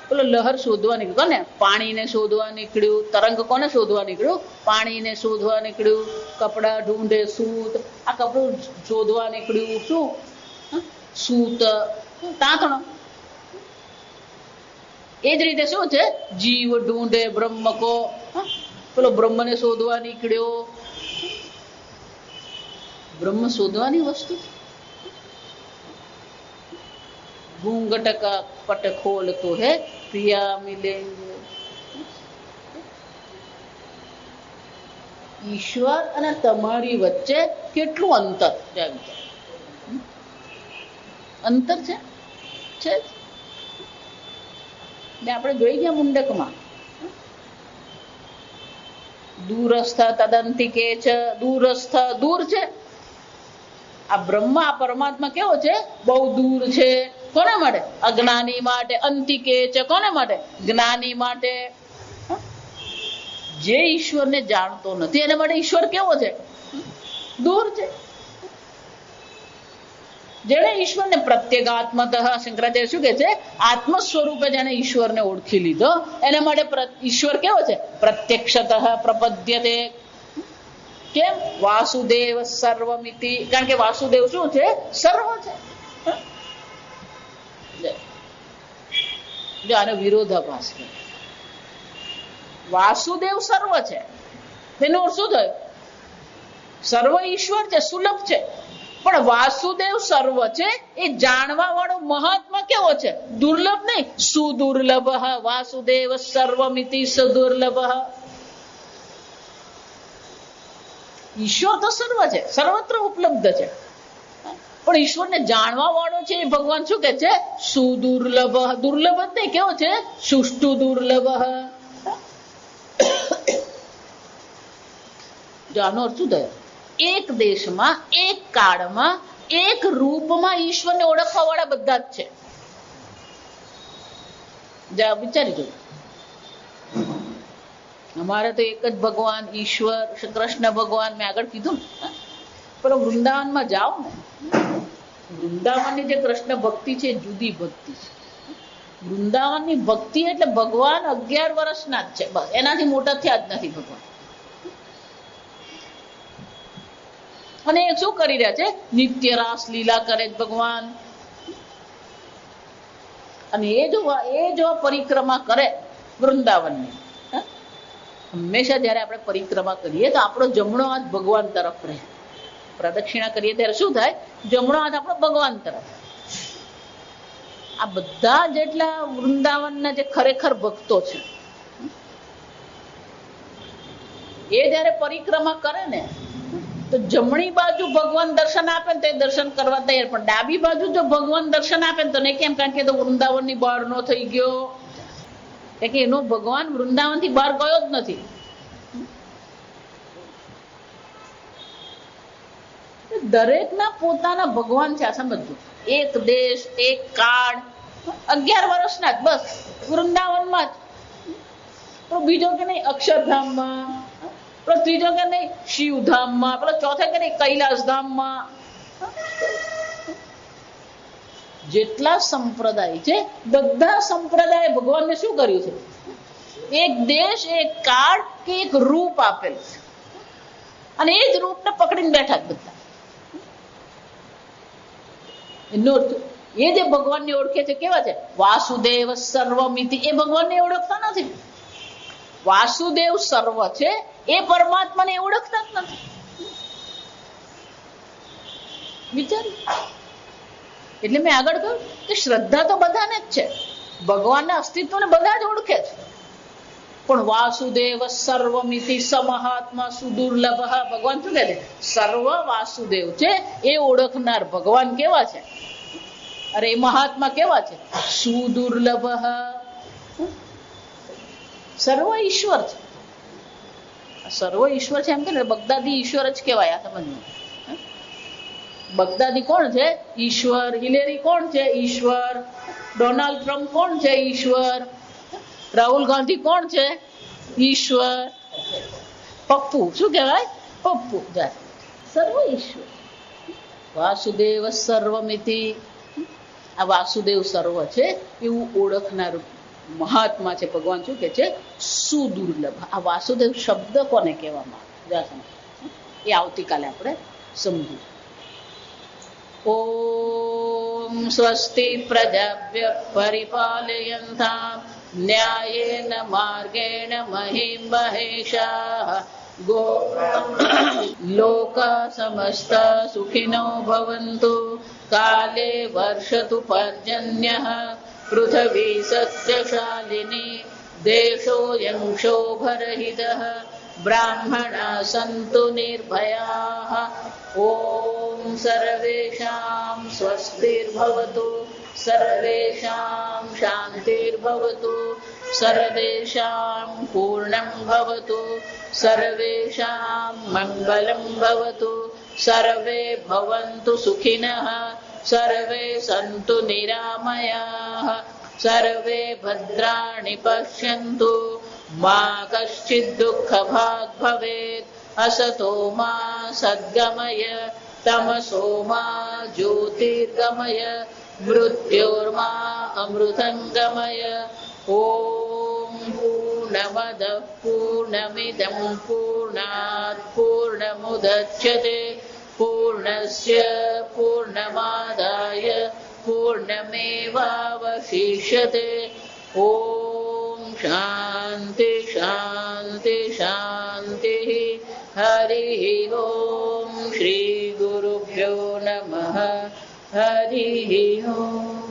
પેલો લહર શોધવા નીકળ્યો કોને? પાણીને શોધવા નીકળ્યું. તરંગ કોને શોધવા નીકળ્યું? પાણીને શોધવા નીકળ્યું. કપડા ઢૂંઢે સૂત, આ કપડું શોધવા નીકળ્યું. શું? સૂત, તાંતણો. એ જ રીતે શું છે? જીવ ઢૂંઢે બ્રહ્મ કો, પેલો બ્રહ્મને શોધવા નીકળ્યો. બ્રહ્મ શોધવાની વસ્તુ. ઘૂંઘટ કા પટ ખોલ તો હે પિયા મિલેંગે. ઈશ્વર અને તમારી વચ્ચે કેટલું અંતર? અંતર છે. આપણે જોઈ ગયા મુંડકમાં દૂરસ્થ તદંતિકે છે, દૂરસ્થ દૂર છે. આ બ્રહ્મા પરમાત્મા કેવો છે? બહુ દૂર છે. કોને માટે? અજ્ઞાની માટે. અંતિકે છે કોને માટે? જ્ઞાની માટે. જે ઈશ્વરને જાણતો નથી એના માટે ઈશ્વર કેવો છે? દૂર છે. જેને ઈશ્વરને પ્રત્યેગાત્મતઃ, શંકરાચાર્ય શું કે છે? આત્મ સ્વરૂપે જેને ઈશ્વરને ઓળખી લીધો એના માટે ઈશ્વર કેવો છે? પ્રત્યક્ષતઃ પ્રપદ્યતે. કેમ? વાસુદેવ સર્વમિતિ. કારણ કે વાસુદેવ શું છે? સર્વ છે. જો આનો વિરોધાભાસ છે. વાસુદેવ સર્વ છે તેનો અર્થ શું થયો? સર્વ ઈશ્વર છે, સુલભ છે. પણ વાસુદેવ સર્વ છે એ જાણવા વાળો મહાત્મા કેવો છે? દુર્લભ નહીં, સુદુર્લભ. વાસુદેવ સર્વમિતિ સુદુર્લભ. ઈશ્વર તો સર્વ છે, સર્વત્ર ઉપલબ્ધ છે. પણ ઈશ્વરને જાણવા વાળો છે એ ભગવાન શું કે છે? સુદુર્લભ. દુર્લભ જ નહીં, કેવો છે? સુષ્ટુ દુર્લભ. જો આનો અર્થ શું થયો? એક દેશમાં, એક કાળમાં, એક રૂપમાં ઈશ્વરને ઓળખવા વાળા બધા જ છે. વિચારી જો, અમારે તો એક જ ભગવાન ઈશ્વર, કૃષ્ણ ભગવાન, મેં આગળ કીધું ને. પણ વૃંદાવનમાં જાઓ ને, વૃંદાવનની જે કૃષ્ણ ભક્તિ છે જુદી ભક્તિ છે. વૃંદાવનની ભક્તિ એટલે ભગવાન 11 વર્ષના જ છે, બસ. એનાથી મોટા થયા જ નથી ભગવાન. અને એ શું કરી રહ્યા છે? નિત્ય રાસ લીલા કરે ભગવાન. અને એ જો પરિક્રમા કરે વૃંદાવનની, હંમેશા જયારે આપણે પરિક્રમા કરીએ તો આપણો જમણો હાથ ભગવાન તરફ રહે. પ્રદક્ષિણા કરીએ ત્યારે શું થાય? જમણો હાથ આપણો ભગવાન તરફ. આ બધા જેટલા વૃંદાવનના જે ખરેખર ભક્તો છે એ જયારે પરિક્રમા કરે ને તો જમણી બાજુ ભગવાન દર્શન આપે ને તો એ દર્શન કરવા તૈયાર. પણ ડાબી બાજુ જો ભગવાન દર્શન આપે ને તો નહીં. કેમ? કારણ કે તો વૃંદાવનની બહાર નો થઈ ગયો. કે એનો ભગવાન વૃંદાવન થી બહાર ગયો જ નથી. દરેકના પોતાના ભગવાન છે, આ સમજજો. એક દેશ, એક કાળ, 11 વર્ષના જ બસ વૃંદાવનમાં જ. તો બીજો કે નહીં અક્ષરધામમાં, પેલો ત્રીજો કે નહીં શિવધામમાં, પેલો ચોથો કે નહીં કૈલાસધામમાં. જેટલા સંપ્રદાય છે બધા સંપ્રદાય ભગવાનને શું કર્યું છે? એક દેશ, એક કાળ કે એક રૂપ આપેલું છે. અને એ જ રૂપને પકડીને બેઠા બધા. એનો અર્થ એ જે ભગવાનને ઓળખે છે કેવા છે? વાસુદેવ સર્વમિતિ. એ ભગવાનને ઓળખતા નથી. વાસુદેવ સર્વ છે એ પરમાત્માને ઓળખતા જ નથી. વિચારી. એટલે મેં આગળ કહ્યું કે શ્રદ્ધા તો બધાને જ છે, ભગવાનના અસ્તિત્વને બધા જ ઓળખે છે. પણ વાસુદેવ સર્વમિતિ સમહાત્મા સુદુર્લભ. ભગવાન શું કહે છે? સર્વ વાસુદેવ છે એ ઓળખનાર ભગવાન કેવા છે? અરે એ મહાત્મા કેવા છે? સુદુર્લભ. સર્વ ઈશ્વર છે. સર્વ ઈશ્વર છે એમ કે બગદાદી ઈશ્વર જ કહેવાય. આ સમજવું. બગદાદી કોણ છે? ઈશ્વર. હિલેરી કોણ છે? ઈશ્વર. ડોનાલ્ડ ટ્રમ્પ કોણ છે? ઈશ્વર. રાહુલ ગાંધી કોણ છે? ઈશ્વર. પપ્પુ શું કહેવાય? પપ્પુ. સર્વ ઈશ્વર. વાસુદેવ સર્વમિતિ. આ વાસુદેવ સર્વ છે એવું ઓળખનાર મહાત્મા છે ભગવાન. શું કે છે? સુદુર્લભ. આ વાસુદેવ શબ્દ કોને કહેવામાં આવે એ આવતીકાલે આપણે સમજીએ. ઓમ સ્વસ્તિ પ્રજાભ્ય પરિપાલયન્તામ ન્યાયેન માર્ગેણ મહિમ મહેશાઃ ગો લોકા સમસ્તા સુખિનો ભવન્તુ કાલે વર્ષતુ પર્જન્યઃ પૃથ્વી સસ્યશાલિની દેશોऽયં ક્ષોભરહિતઃ બ્રાહ્મણા સन्तુ નિર્ભયાઃ ઓમ સર્વેષાં સ્વસ્તિર્ભવતુ સર્વેષાં શાંતિર્ભવતુ सर्वेषां पूर्णं भवतु, सर्वेषां मङ्गलं भवतु, सर्वे भवन्तु सुखिनः, सर्वे सन्तु निरामयाः, सर्वे भद्राणि पश्यन्तु, मा कश्चित् दुःखभाग् भवेत्। असतो मा सद्गमय, तमसो मा ज्योतिर्गमय, मृत्योर्मा अमृतङ्गमय। ॐ पूर्णमदः पूर्णमिदं पूर्णात् पूर्णमुदच्यते, पूर्णस्य पूर्णमादाय पूर्णमेवावशिष्यते। ॐ शान्ति शान्ति शान्तिः। हरिः ॐ श्रीगुरुभ्यो नमः। हरिः ॐ।